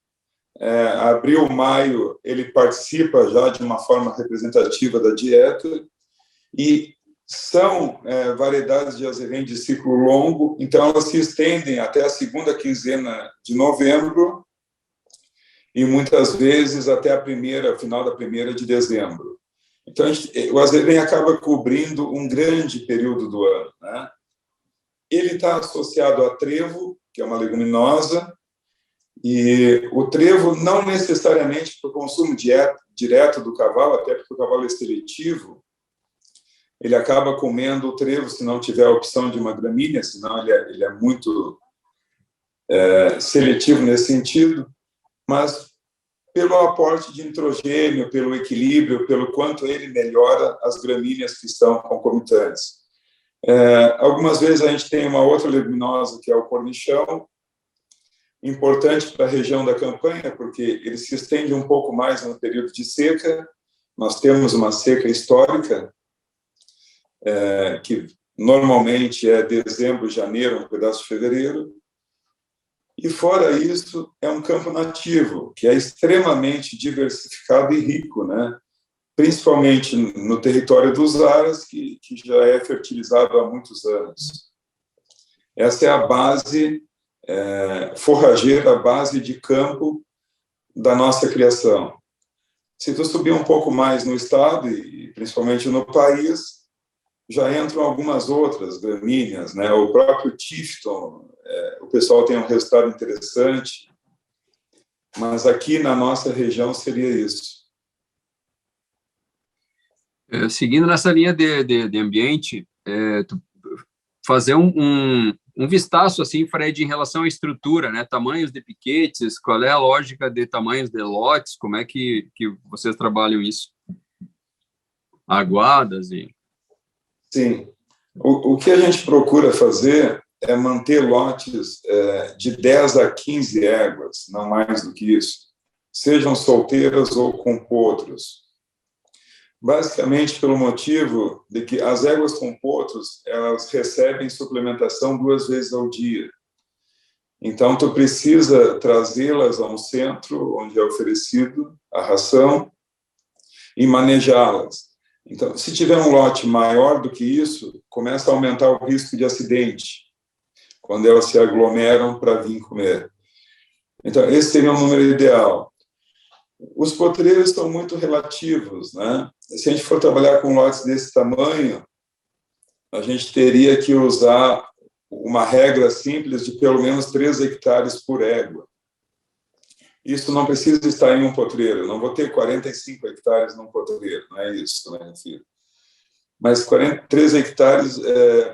abril, maio, ele participa já de uma forma representativa da dieta, e são variedades de azevém de ciclo longo, então elas se estendem até a segunda quinzena de novembro e muitas vezes até final da primeira de dezembro. Então o azevém acaba cobrindo um grande período do ano, né? Ele está associado a trevo, que é uma leguminosa, e o trevo não necessariamente para o consumo direto do cavalo, até porque o cavalo é seletivo, ele acaba comendo o trevo se não tiver a opção de uma gramínea, senão ele é muito seletivo nesse sentido, mas pelo aporte de nitrogênio, pelo equilíbrio, pelo quanto ele melhora as gramíneas que estão concomitantes. Algumas vezes a gente tem uma outra leguminosa, que é o cornichão, importante para a região da campanha, porque ele se estende um pouco mais no período de seca. Nós temos uma seca histórica, que normalmente é dezembro, janeiro, um pedaço de fevereiro. E fora isso, é um campo nativo, que é extremamente diversificado e rico, né? Principalmente no território dos Aras, que já é fertilizado há muitos anos. Essa é a base forrageira, a base de campo da nossa criação. Se tu subir um pouco mais no estado, e principalmente no país, já entram algumas outras gramíneas, né? O próprio Tifton, o pessoal tem um resultado interessante, mas aqui na nossa região seria isso. Seguindo nessa linha de ambiente, fazer um vistaço, assim, Fred, em relação à estrutura, né? Tamanhos de piquetes, qual é a lógica de tamanhos de lotes, como é que vocês trabalham isso? Aguadas e... Sim. O que a gente procura fazer é manter lotes de 10 a 15 éguas, não mais do que isso, sejam solteiras ou com potros. Basicamente pelo motivo de que as éguas com potros, elas recebem suplementação 2 vezes ao dia. Então, tu precisa trazê-las a um centro onde é oferecido a ração e manejá-las. Então, se tiver um lote maior do que isso, começa a aumentar o risco de acidente, quando elas se aglomeram para vir comer. Então, esse seria o número ideal. Os potreiros são muito relativos, né? Se a gente for trabalhar com lotes desse tamanho, a gente teria que usar uma regra simples de pelo menos 3 hectares por égua. Isso não precisa estar em um potreiro. Não vou ter 45 hectares num potreiro, não é isso, né, filho? Mas 3 hectares,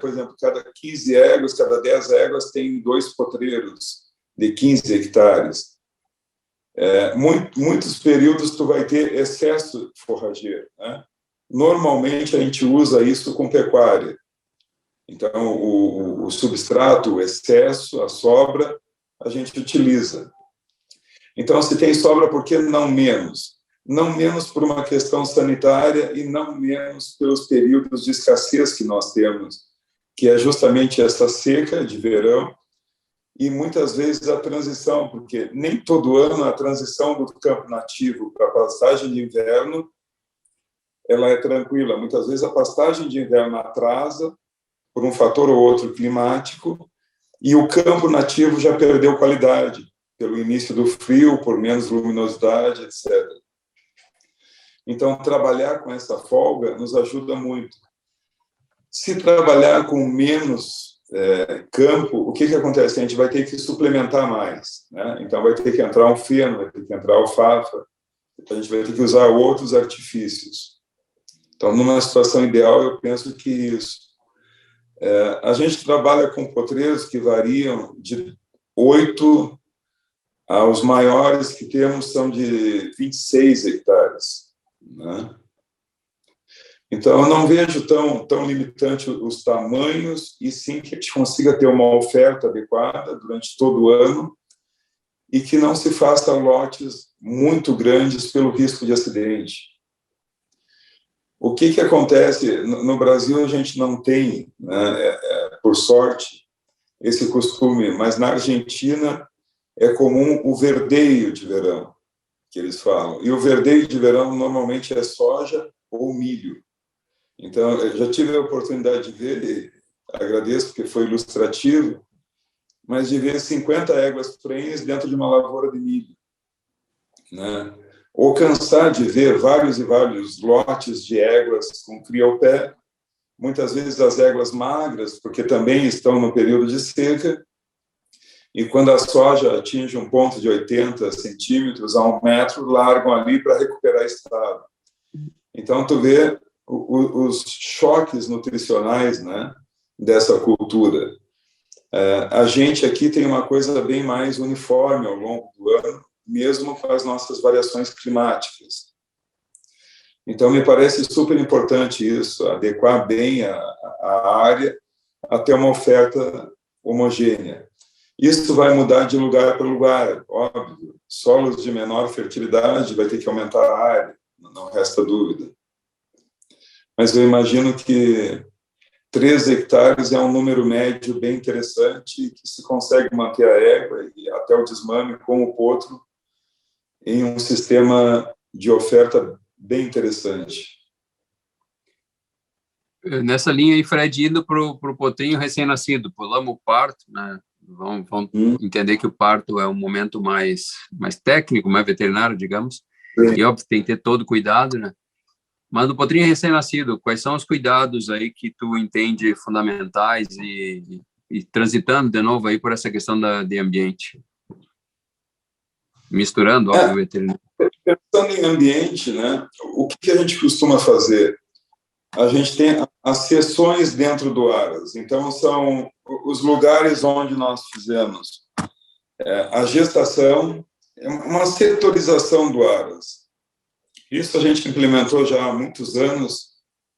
por exemplo, cada 15 éguas, cada 10 éguas tem 2 potreiros de 15 hectares. Muitos períodos tu vai ter excesso forrageiro, né? Normalmente a gente usa isso com pecuária. Então, o substrato, o excesso, a sobra, a gente utiliza. Então, se tem sobra, por que não menos? Não menos por uma questão sanitária e não menos pelos períodos de escassez que nós temos, que é justamente essa seca de verão e muitas vezes a transição, porque nem todo ano a transição do campo nativo para a pastagem de inverno ela é tranquila. Muitas vezes a pastagem de inverno atrasa por um fator ou outro climático e o campo nativo já perdeu qualidade pelo início do frio, por menos luminosidade, etc. Então, trabalhar com essa folga nos ajuda muito. Se trabalhar com menos campo, o que acontece? A gente vai ter que suplementar mais, né? Então vai ter que entrar um feno, vai ter que entrar alfafa, a gente vai ter que usar outros artifícios. Então, numa situação ideal, eu penso que isso. A gente trabalha com potreiros que variam de 8 aos maiores que temos são de 26 hectares, né? Então, eu não vejo tão limitante os tamanhos, e sim que a gente consiga ter uma oferta adequada durante todo o ano e que não se faça lotes muito grandes pelo risco de acidente. O que acontece? No Brasil, a gente não tem, né, por sorte, esse costume, mas na Argentina é comum o verdeio de verão, que eles falam. E o verdeio de verão normalmente é soja ou milho. Então, eu já tive a oportunidade de ver, e agradeço porque foi ilustrativo, mas de ver 50 éguas prenhes dentro de uma lavoura de milho, né? Ou cansar de ver vários e vários lotes de éguas com cria ao pé, muitas vezes as éguas magras, porque também estão no período de seca, e quando a soja atinge um ponto de 80 centímetros a 1 metro, largam ali para recuperar estado. Então, tu vê os choques nutricionais, né, dessa cultura. A gente aqui tem uma coisa bem mais uniforme ao longo do ano, mesmo com as nossas variações climáticas. Então, me parece super importante isso, adequar bem a área até uma oferta homogênea. Isso vai mudar de lugar para lugar, óbvio. Solos de menor fertilidade vai ter que aumentar a área, não resta dúvida. Mas eu imagino que 3 hectares é um número médio bem interessante, que se consegue manter a égua e até o desmame com o potro em um sistema de oferta bem interessante. Nessa linha aí, Fred, indo para o potrinho recém-nascido, pulamos o parto, né? Vamos entender que o parto é um momento mais técnico, mais veterinário, digamos, e óbvio tem que ter todo cuidado, né? Mas no potrinho recém-nascido, quais são os cuidados aí que tu entende fundamentais e transitando de novo aí por essa questão de ambiente? Misturando, óbvio, o veterinário. Pensando em ambiente, né, o que a gente costuma fazer? A gente tem as seções dentro do Aras. Então, são os lugares onde nós fizemos a gestação, uma setorização do Aras. Isso a gente implementou já há muitos anos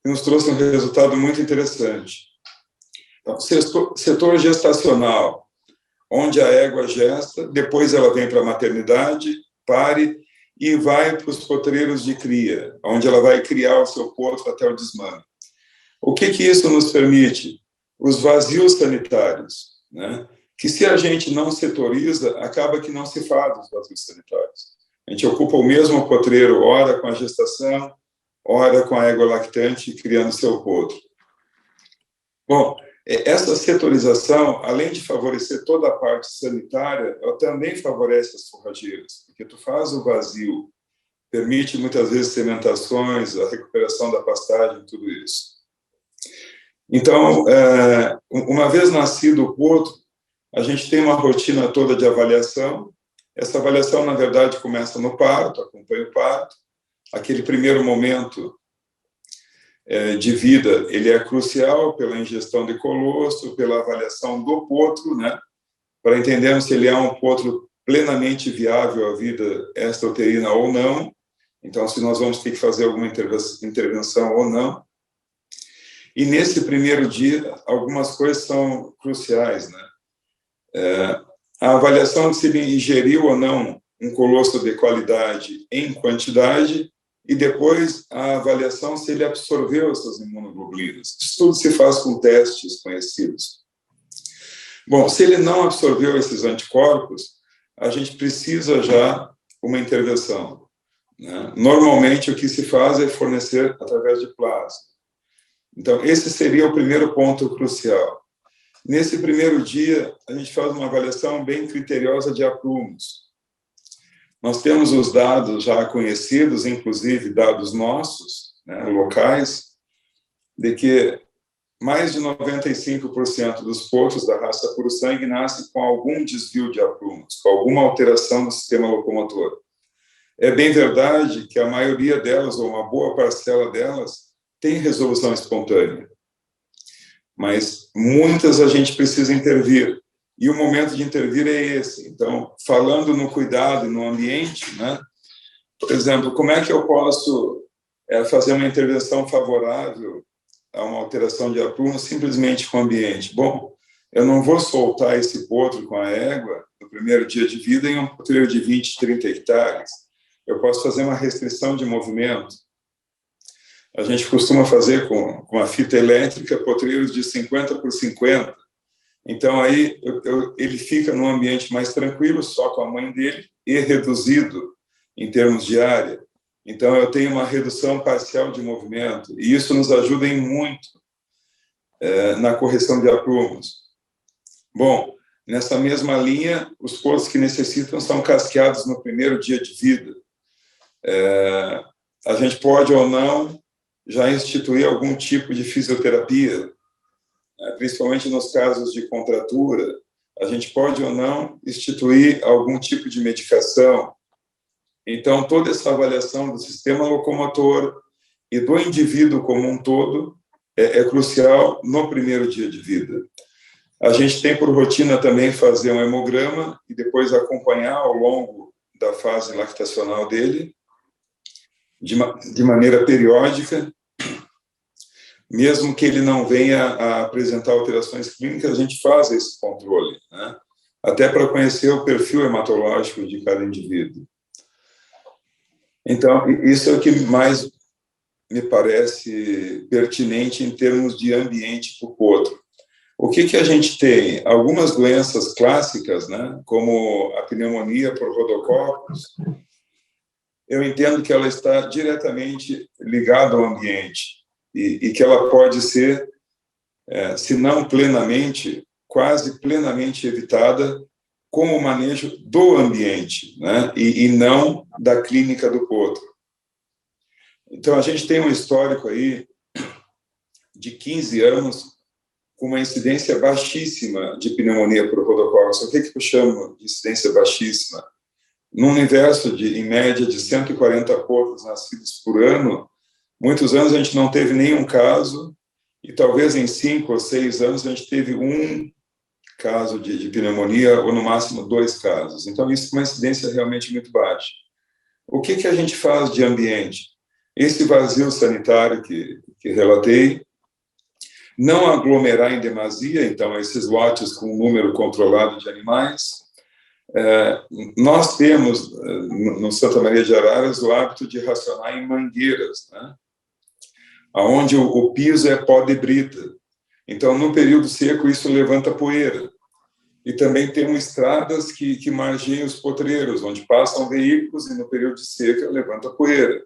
e nos trouxe um resultado muito interessante. Então, setor gestacional, onde a égua gesta, depois ela vem para a maternidade, pare e vai para os potreiros de cria, onde ela vai criar o seu potro até o desmame. O que isso nos permite? Os vazios sanitários, né? Que se a gente não setoriza, acaba que não se faz os vazios sanitários. A gente ocupa o mesmo potreiro, ora com a gestação, ora com a égua lactante, criando seu potro. Bom, essa setorização, além de favorecer toda a parte sanitária, ela também favorece as forrageiras, porque tu faz o vazio, permite muitas vezes sedimentações, a recuperação da pastagem, tudo isso. Então, uma vez nascido o potro, a gente tem uma rotina toda de avaliação. Essa avaliação, na verdade, começa no parto, acompanha o parto. Aquele primeiro momento de vida, ele é crucial pela ingestão de colostro, pela avaliação do potro, né, para entendermos se ele é um potro plenamente viável à vida extrauterina ou não. Então, se nós vamos ter que fazer alguma intervenção ou não. E nesse primeiro dia, algumas coisas são cruciais, né? A avaliação de se ele ingeriu ou não um colostro de qualidade em quantidade, e depois a avaliação se ele absorveu essas imunoglobulinas. Isso tudo se faz com testes conhecidos. Bom, se ele não absorveu esses anticorpos, a gente precisa já uma intervenção, né? Normalmente, o que se faz é fornecer através de plasma. Então, esse seria o primeiro ponto crucial. Nesse primeiro dia, a gente faz uma avaliação bem criteriosa de aprumos. Nós temos os dados já conhecidos, inclusive dados nossos, né, locais, de que mais de 95% dos potros da raça puro sangue nascem com algum desvio de aprumos, com alguma alteração do sistema locomotor. É bem verdade que a maioria delas, ou uma boa parcela delas, tem resolução espontânea, mas muitas a gente precisa intervir, e o momento de intervir é esse. Então, falando no cuidado e no ambiente, né? Por exemplo, como é que eu posso fazer uma intervenção favorável a uma alteração de aprumo simplesmente com o ambiente? Bom, eu não vou soltar esse potro com a égua no primeiro dia de vida em um potreiro de 20, 30 hectares. Eu posso fazer uma restrição de movimento. A gente costuma fazer com a fita elétrica potreiros de 50 por 50. Então, aí ele fica num ambiente mais tranquilo, só com a mãe dele, e reduzido em termos de área. Então, eu tenho uma redução parcial de movimento, e isso nos ajuda em muito na correção de aprumos. Bom, nessa mesma linha, os potros que necessitam são casqueados no primeiro dia de vida. A gente pode ou não já instituir algum tipo de fisioterapia, principalmente nos casos de contratura. A gente pode ou não instituir algum tipo de medicação. Então, toda essa avaliação do sistema locomotor e do indivíduo como um todo é crucial no primeiro dia de vida. A gente tem por rotina também fazer um hemograma e depois acompanhar ao longo da fase lactacional dele, de maneira periódica. Mesmo que ele não venha a apresentar alterações clínicas, a gente faz esse controle, né? Até para conhecer o perfil hematológico de cada indivíduo. Então, isso é o que mais me parece pertinente em termos de ambiente para o potro. O que a gente tem? Algumas doenças clássicas, né, como a pneumonia por rodococos, eu entendo que ela está diretamente ligada ao ambiente e que ela pode ser, se não plenamente, quase plenamente evitada com o manejo do ambiente, né? E não da clínica do potro. Então, a gente tem um histórico aí de 15 anos com uma incidência baixíssima de pneumonia por rodococos. O que eu chamo de incidência baixíssima? Num universo, em média, de 140 potros nascidos por ano, muitos anos a gente não teve nenhum caso, e talvez em 5 ou 6 anos a gente teve um caso de pneumonia, ou no máximo 2 casos. Então, isso é uma incidência realmente muito baixa. O que a gente faz de ambiente? Esse vazio sanitário que relatei, não aglomerar em demasia, então, esses lotes com um número controlado de animais. Nós temos, no Santa Maria de Araras, o hábito de racionar em mangueiras, né? Onde o piso é pó de brita. Então, no período seco, isso levanta poeira. E também temos estradas que margeiam os potreiros, onde passam veículos e, no período de seca, levanta poeira.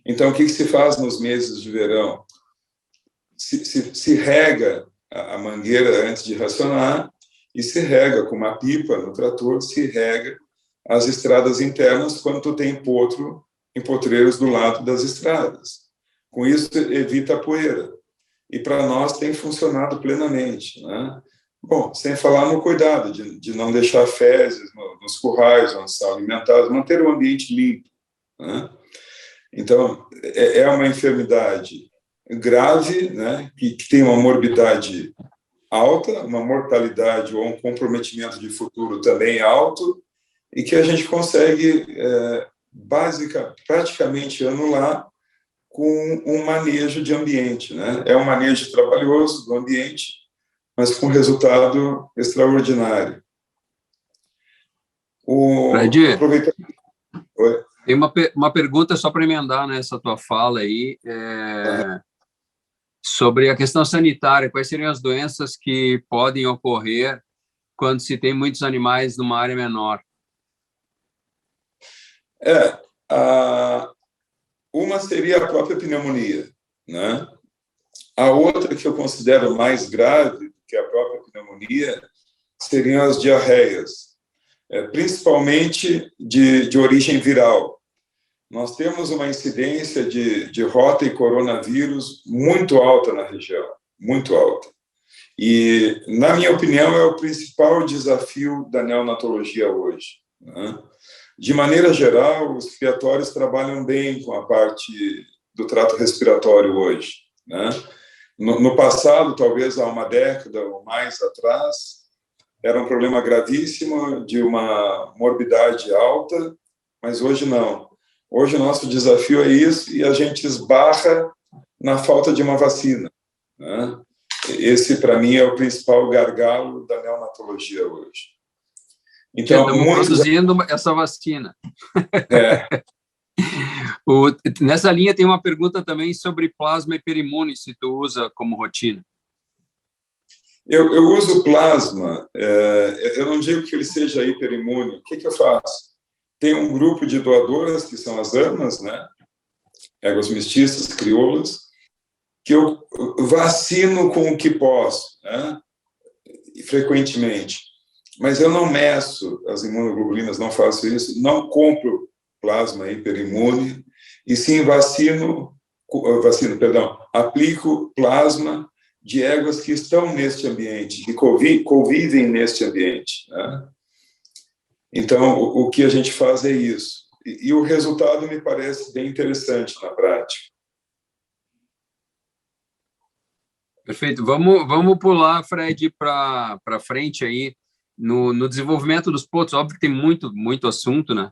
Então, o que se faz nos meses de verão? Se rega a mangueira antes de racionar e se rega com uma pipa no trator, se rega as estradas internas quando tu tem potro em potreiros do lado das estradas. Com isso, evita a poeira. E para nós tem funcionado plenamente, né? Bom, sem falar no cuidado de não deixar fezes nos currais onde são alimentados, manter o ambiente limpo, né? Então, é uma enfermidade grave, né, que tem uma morbidade alta, uma mortalidade ou um comprometimento de futuro também alto, e que a gente consegue praticamente anular com um manejo de ambiente, né? É um manejo trabalhoso do ambiente, mas com resultado extraordinário. Fred, tem uma pergunta só para emendar nessa tua fala aí, sobre a questão sanitária. Quais seriam as doenças que podem ocorrer quando se tem muitos animais numa área menor? Uma seria a própria pneumonia, né? A outra que eu considero mais grave que a própria pneumonia seriam as diarreias, principalmente de origem viral. Nós temos uma incidência de rota e coronavírus muito alta na região. muito alta. E, na minha opinião, é o principal desafio da neonatologia hoje, né? De maneira geral, os criatórios trabalham bem com a parte do trato respiratório hoje, né? No passado, talvez há uma década ou mais atrás, era um problema gravíssimo, de uma morbidade alta, mas hoje não. Hoje o nosso desafio é isso, e a gente esbarra na falta de uma vacina, né? Esse, para mim, é o principal gargalo da neonatologia hoje. Então, estamos produzindo essa vacina. Nessa linha tem uma pergunta também sobre plasma hiperimune, se tu usa como rotina. Eu uso plasma, eu não digo que ele seja hiperimune. O que eu faço? Tem um grupo de doadoras, que são as AMAs, né? Éguas mestiças, crioulas, que eu vacino com o que posso, né? Frequentemente. Mas eu não meço as imunoglobulinas, não faço isso, não compro plasma hiperimune, e sim aplico plasma de éguas que estão neste ambiente, que convivem neste ambiente, né? Então, o que a gente faz é isso. E o resultado me parece bem interessante na prática. Perfeito. Vamos pular, Fred, para frente aí, no desenvolvimento dos potros. Óbvio que tem muito assunto, né?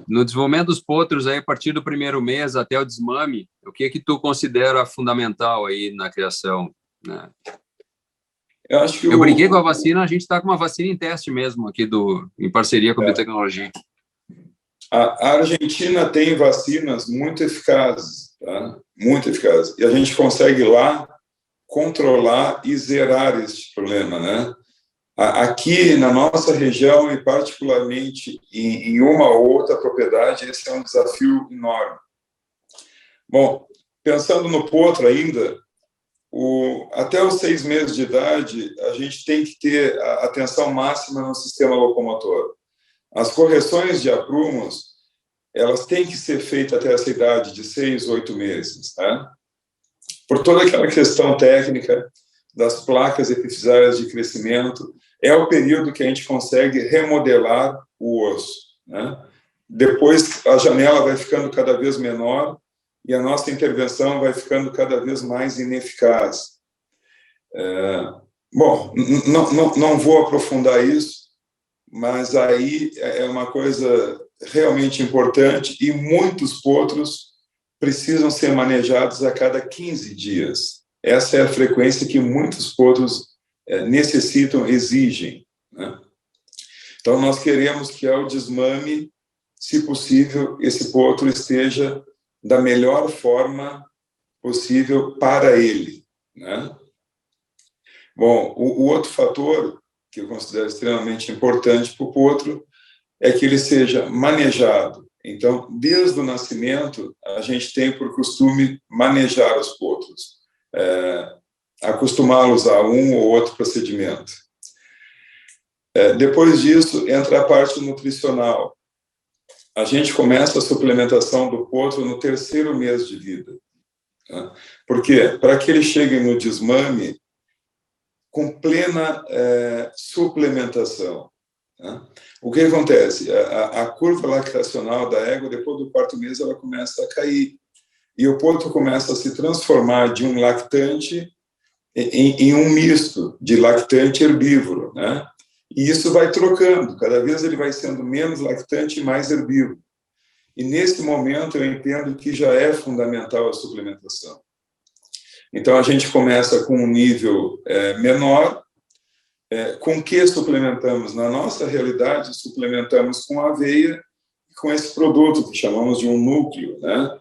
No desenvolvimento dos potros, aí, a partir do primeiro mês até o desmame, o que tu considera fundamental aí na criação, né? Eu brinquei com a vacina, a gente está com uma vacina em teste mesmo aqui, em parceria com a Biotecnologia. A Argentina tem vacinas muito eficazes, tá? Muito eficazes. E a gente consegue lá controlar e zerar esse problema, né? Aqui na nossa região, e particularmente em uma ou outra propriedade, esse é um desafio enorme. Bom, pensando no potro ainda, até os 6 meses de idade, a gente tem que ter a atenção máxima no sistema locomotor. As correções de aprumos, elas têm que ser feitas até essa idade de 6, 8 meses, tá? Por toda aquela questão técnica das placas epifisárias de crescimento, é o período que a gente consegue remodelar o osso, né? Depois, a janela vai ficando cada vez menor e a nossa intervenção vai ficando cada vez mais ineficaz. Bom, não vou aprofundar isso, mas aí é uma coisa realmente importante, e muitos potros precisam ser manejados a cada 15 dias. Essa é a frequência que muitos potros necessitam, exigem, né? Então, nós queremos que ao desmame, se possível, esse potro esteja da melhor forma possível para ele, né? Bom, o outro fator que eu considero extremamente importante para o potro é que ele seja manejado. Então, desde o nascimento, a gente tem por costume manejar os potros, acostumá-los a um ou outro procedimento. Depois disso, entra a parte nutricional. A gente começa a suplementação do potro no 3º mês de vida, tá? Por quê? Para que ele chegue no desmame com plena suplementação, tá? O que acontece? A curva lactacional da égua, depois do 4º mês, ela começa a cair. E o potro começa a se transformar de um lactante em um misto de lactante herbívoro, né? E isso vai trocando. Cada vez ele vai sendo menos lactante e mais herbívoro. E, nesse momento, eu entendo que já é fundamental a suplementação. Então, a gente começa com um nível menor. Com que suplementamos? Na nossa realidade, suplementamos com aveia, com esse produto que chamamos de um núcleo, né?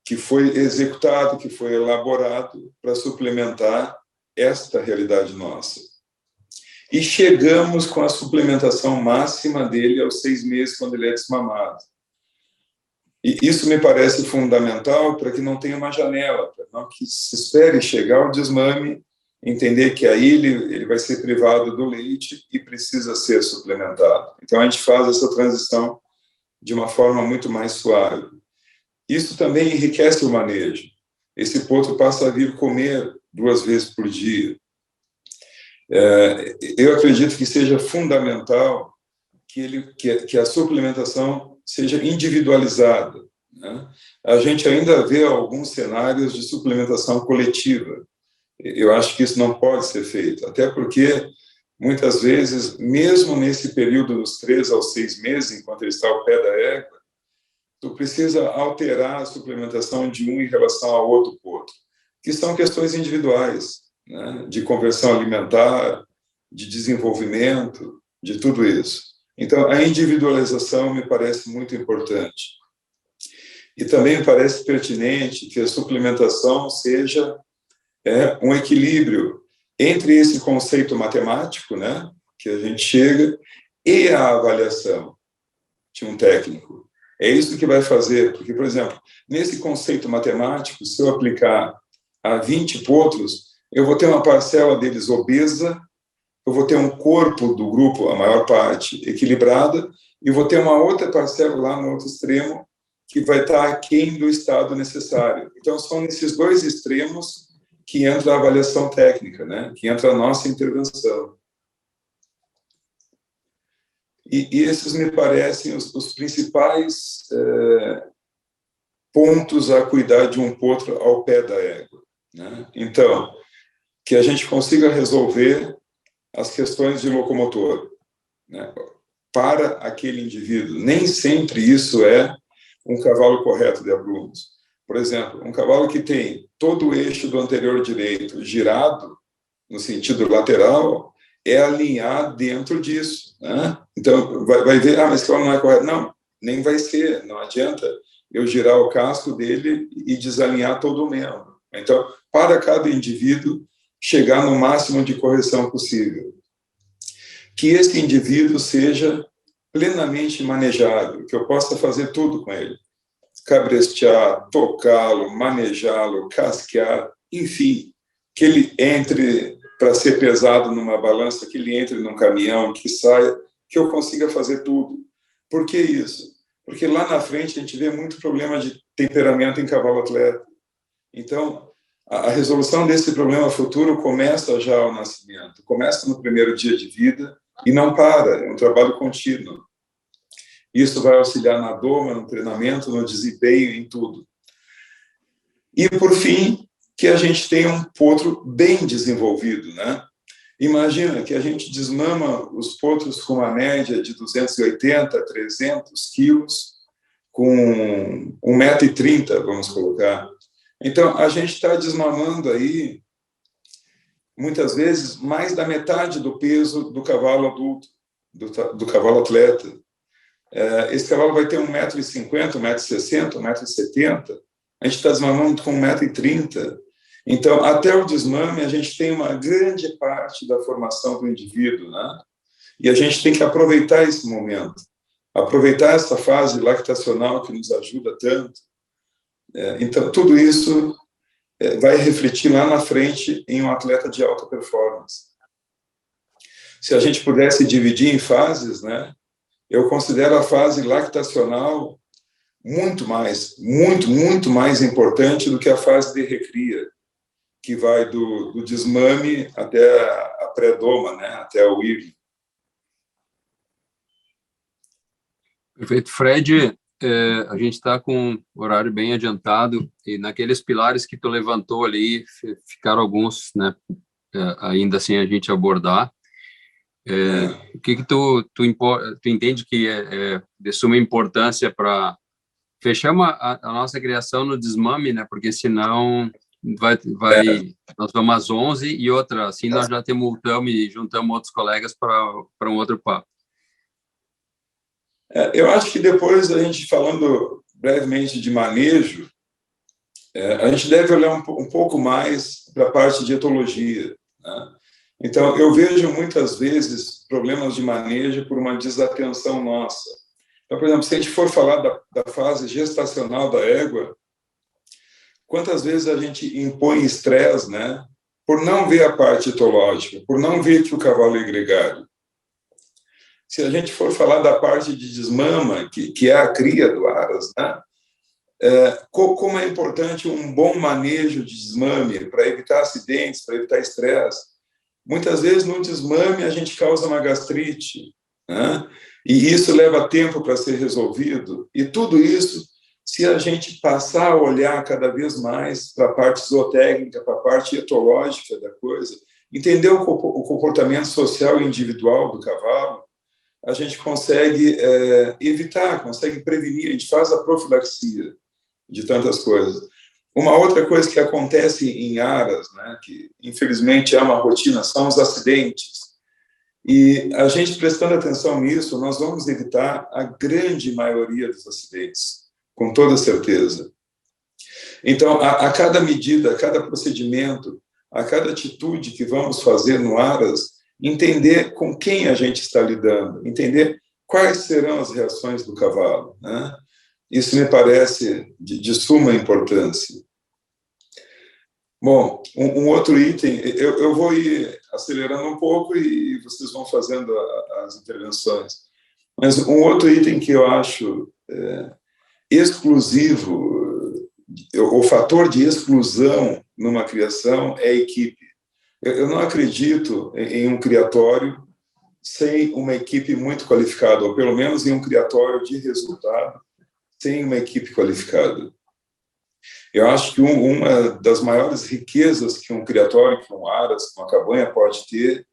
Que foi executado, que foi elaborado para suplementar esta realidade nossa. E chegamos com a suplementação máxima dele aos 6 meses, quando ele é desmamado. E isso me parece fundamental para que não tenha uma janela, para não que se espere chegar ao desmame, entender que aí ele vai ser privado do leite e precisa ser suplementado. Então, a gente faz essa transição de uma forma muito mais suave. Isso também enriquece o manejo. esse potro passa a vir comer 2 vezes por dia. Eu acredito que seja fundamental que a suplementação seja individualizada, né? A gente ainda vê alguns cenários de suplementação coletiva. Eu acho que isso não pode ser feito, até porque, muitas vezes, mesmo nesse período dos 3 aos 6 meses, enquanto ele está ao pé da égua, tu precisa alterar a suplementação de um em relação ao outro potro, que são questões individuais, né? De conversão alimentar, de desenvolvimento, de tudo isso. Então, a individualização me parece muito importante. E também me parece pertinente que a suplementação seja um equilíbrio entre esse conceito matemático, né, que a gente chega, e a avaliação de um técnico. É isso que vai fazer, porque, por exemplo, nesse conceito matemático, se eu aplicar a 20 potros, eu vou ter uma parcela deles obesa, eu vou ter um corpo do grupo, a maior parte, equilibrada, e vou ter uma outra parcela lá no outro extremo que vai estar aquém do estado necessário. Então, são nesses 2 extremos que entra a avaliação técnica, né? Que entra a nossa intervenção. E esses me parecem os principais pontos a cuidar de um potro ao pé da égua, né? Então, que a gente consiga resolver as questões de locomotor, né, para aquele indivíduo. Nem sempre isso é um cavalo correto de abrumos. Por exemplo, um cavalo que tem todo o eixo do anterior direito girado, no sentido lateral, é alinhar dentro disso, né? Então, vai ver, mas esse cavalo não é correto. Não, nem vai ser. Não adianta eu girar o casco dele e desalinhar todo o membro. Então, para cada indivíduo, chegar no máximo de correção possível. Que esse indivíduo seja plenamente manejado, que eu possa fazer tudo com ele. Cabrestear, tocá-lo, manejá-lo, casquear, enfim, que ele entre para ser pesado numa balança, que ele entre num caminhão, que saia, que eu consiga fazer tudo. Por que isso? Porque lá na frente a gente vê muito problema de temperamento em cavalo atleta. Então, a resolução desse problema futuro começa já ao nascimento, começa no primeiro dia de vida e não para, é um trabalho contínuo. Isso vai auxiliar na doma, no treinamento, no desempenho, em tudo. E, por fim, que a gente tenha um potro bem desenvolvido, né? Imagina que a gente desmama os potros com uma média de 280, 300 quilos, com 1,30 m, vamos colocar. Então, a gente está desmamando aí, muitas vezes, mais da metade do peso do cavalo adulto, do cavalo atleta. Esse cavalo vai ter 1,50 m, 1,60 m, 1,70 m. A gente está desmamando com 1,30 m. Então, até o desmame, a gente tem uma grande parte da formação do indivíduo, né? E a gente tem que aproveitar esse momento, aproveitar essa fase lactacional que nos ajuda tanto. Então, tudo isso vai refletir lá na frente em um atleta de alta performance. Se a gente pudesse dividir em fases, né, eu considero a fase lactacional muito mais importante do que a fase de recria, que vai do desmame até a pré-doma, né, até o IRI. Perfeito. Fred, a gente está com o horário bem adiantado e naqueles pilares que tu levantou ali, ficaram alguns, né, ainda assim a gente abordar. O que tu entende que é de suma importância para fechar a nossa criação no desmame, né, porque senão nós vamos às 11 e outra, assim nós já multamos e juntamos outros colegas para um outro papo. Eu acho que depois, a gente falando brevemente de manejo, a gente deve olhar um pouco mais para a parte de etologia, né? Então, eu vejo muitas vezes problemas de manejo por uma desatenção nossa. Então, por exemplo, se a gente for falar da fase gestacional da égua, quantas vezes a gente impõe estresse, né, por não ver a parte etológica, por não ver que o cavalo é gregário. Se a gente for falar da parte de desmama, que é a cria do aras, né, Como é importante um bom manejo de desmame para evitar acidentes, para evitar estresse. Muitas vezes, no desmame, a gente causa uma gastrite, né? E isso leva tempo para ser resolvido. E tudo isso, se a gente passar a olhar cada vez mais para a parte zootécnica, para a parte etológica da coisa, entender o comportamento social e individual do cavalo, a gente consegue evitar, consegue prevenir, a gente faz a profilaxia de tantas coisas. Uma outra coisa que acontece em aras, né, que infelizmente é uma rotina, são os acidentes. E a gente prestando atenção nisso, nós vamos evitar a grande maioria dos acidentes, com toda certeza. Então, a cada medida, a cada procedimento, a cada atitude que vamos fazer no aras, entender com quem a gente está lidando, entender quais serão as reações do cavalo, né? Isso me parece de suma importância. Bom, um outro item, eu vou ir acelerando um pouco e vocês vão fazendo as intervenções, mas um outro item que eu acho exclusivo, o fator de exclusão numa criação é a equipe. Eu não acredito em um criatório sem uma equipe muito qualificada, ou pelo menos em um criatório de resultado sem uma equipe qualificada. Eu acho que uma das maiores riquezas que um criatório, que um aras, que uma cabanha pode ter,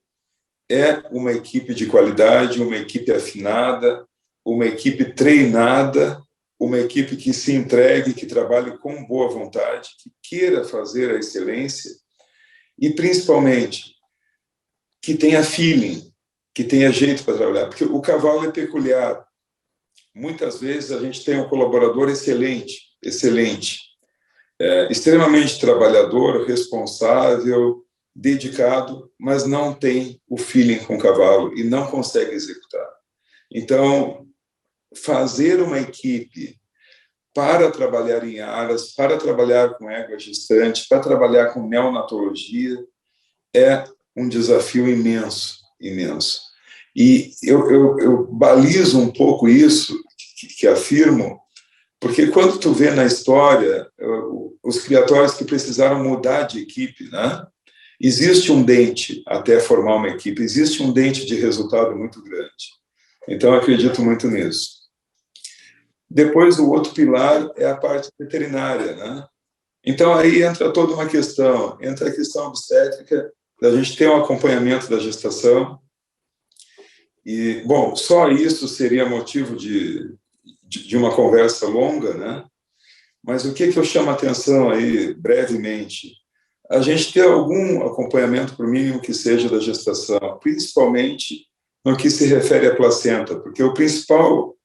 é uma equipe de qualidade, uma equipe afinada, uma equipe treinada, uma equipe que se entregue, que trabalhe com boa vontade, que queira fazer a excelência e, principalmente, que tenha feeling, que tenha jeito para trabalhar. Porque o cavalo é peculiar. Muitas vezes a gente tem um colaborador excelente, extremamente trabalhador, responsável, dedicado, mas não tem o feeling com o cavalo e não consegue executar. Então, fazer uma equipe para trabalhar em aras, para trabalhar com égua gestante, para trabalhar com neonatologia, é um desafio imenso, imenso. E eu balizo um pouco isso, que afirmo, porque quando tu vê na história os criatórios que precisaram mudar de equipe, né? Existe um dente até formar uma equipe, existe um dente de resultado muito grande. Então, eu acredito muito nisso. Depois, o outro pilar é a parte veterinária, né? Então, aí entra toda uma questão, entra a questão obstétrica, da gente ter um acompanhamento da gestação. E, bom, só isso seria motivo de uma conversa longa, né? Mas o que eu chamo a atenção aí, brevemente? A gente ter algum acompanhamento, por mínimo que seja, da gestação, principalmente no que se refere à placenta, porque o principal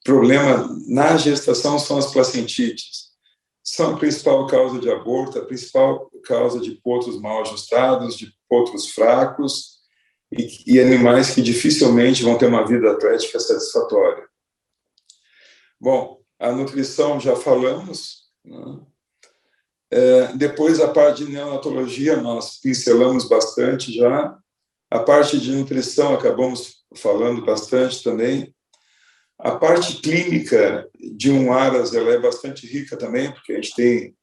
problema na gestação são as placentites. São a principal causa de aborto, a principal causa de potros mal ajustados, de potros fracos e animais que dificilmente vão ter uma vida atlética satisfatória. Bom, a nutrição já falamos, né? Depois, a parte de neonatologia, nós pincelamos bastante já. A parte de nutrição, acabamos falando bastante também. A parte clínica de um aras, ela é bastante rica também, porque a gente tem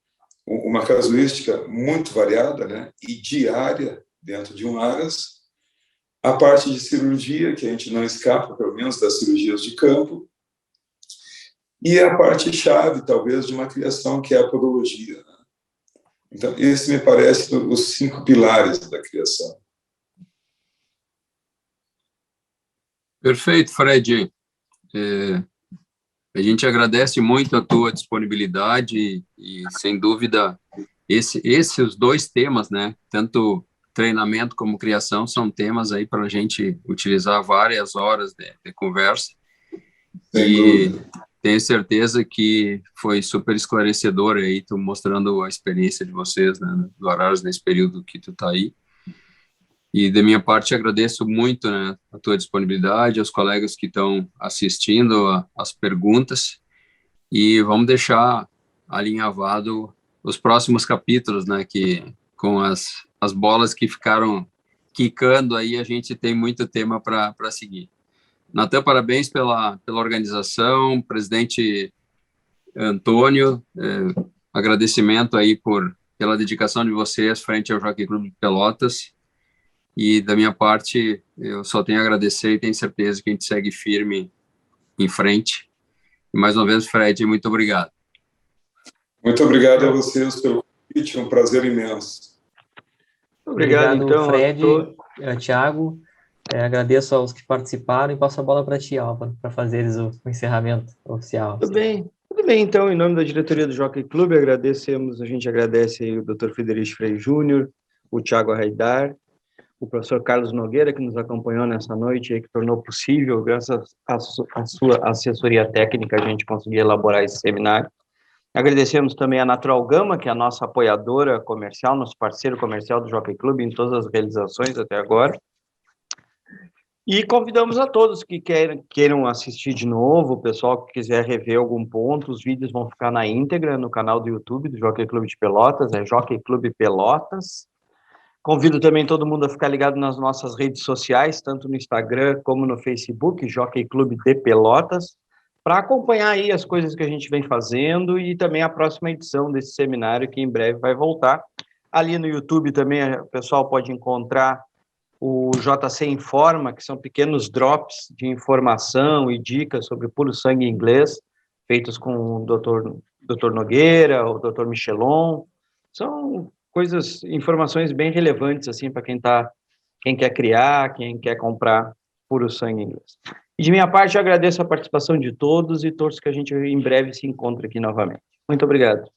uma casuística muito variada, né? E diária dentro de um aras. A parte de cirurgia, que a gente não escapa, pelo menos, das cirurgias de campo. E a parte chave, talvez, de uma criação, que é a podologia, né? Então, esse me parece os 5 pilares da criação. Perfeito, Fred. A gente agradece muito a tua disponibilidade e sem dúvida, esses 2 temas, né? Tanto treinamento como criação, são temas aí para a gente utilizar várias horas de conversa. Sem dúvida. Tenho certeza que foi super esclarecedor aí, tu mostrando a experiência de vocês, né, do Araras nesse período que tu tá aí. E da minha parte agradeço muito, né, a tua disponibilidade, aos colegas que estão assistindo as perguntas, e vamos deixar alinhavado os próximos capítulos, né, que com as bolas que ficaram quicando aí, a gente tem muito tema para seguir. Natan, parabéns pela organização, presidente Antônio, agradecimento aí pela dedicação de vocês frente ao Jockey Clube de Pelotas, e da minha parte, eu só tenho a agradecer e tenho certeza que a gente segue firme em frente. E mais uma vez, Fred, muito obrigado. Muito obrigado a vocês pelo convite, é um prazer imenso. Obrigado, então, Fred, Thiago. Agradeço aos que participaram e passo a bola para ti, Álvaro, para fazeres o encerramento oficial. Tudo bem, então, em nome da diretoria do Jockey Club, a gente agradece aí o Dr. Frederico Frei Júnior, o Thiago Haidar, o professor Carlos Nogueira, que nos acompanhou nessa noite e que tornou possível, graças à sua assessoria técnica, a gente conseguir elaborar esse seminário. Agradecemos também a Natural Gama, que é a nossa apoiadora comercial, nosso parceiro comercial do Jockey Club em todas as realizações até agora. E convidamos a todos que queiram assistir de novo, o pessoal que quiser rever algum ponto, os vídeos vão ficar na íntegra no canal do YouTube do Jockey Clube de Pelotas, é Jockey Clube Pelotas. Convido também todo mundo a ficar ligado nas nossas redes sociais, tanto no Instagram como no Facebook, Jockey Clube de Pelotas, para acompanhar aí as coisas que a gente vem fazendo e também a próxima edição desse seminário, que em breve vai voltar. Ali no YouTube também o pessoal pode encontrar o JC Informa, que são pequenos drops de informação e dicas sobre puro sangue inglês, feitos com o Dr. Nogueira, o Dr. Michelon. São informações bem relevantes assim para quem quer criar, quem quer comprar puro sangue inglês. E de minha parte, eu agradeço a participação de todos e torço que a gente em breve se encontre aqui novamente. Muito obrigado.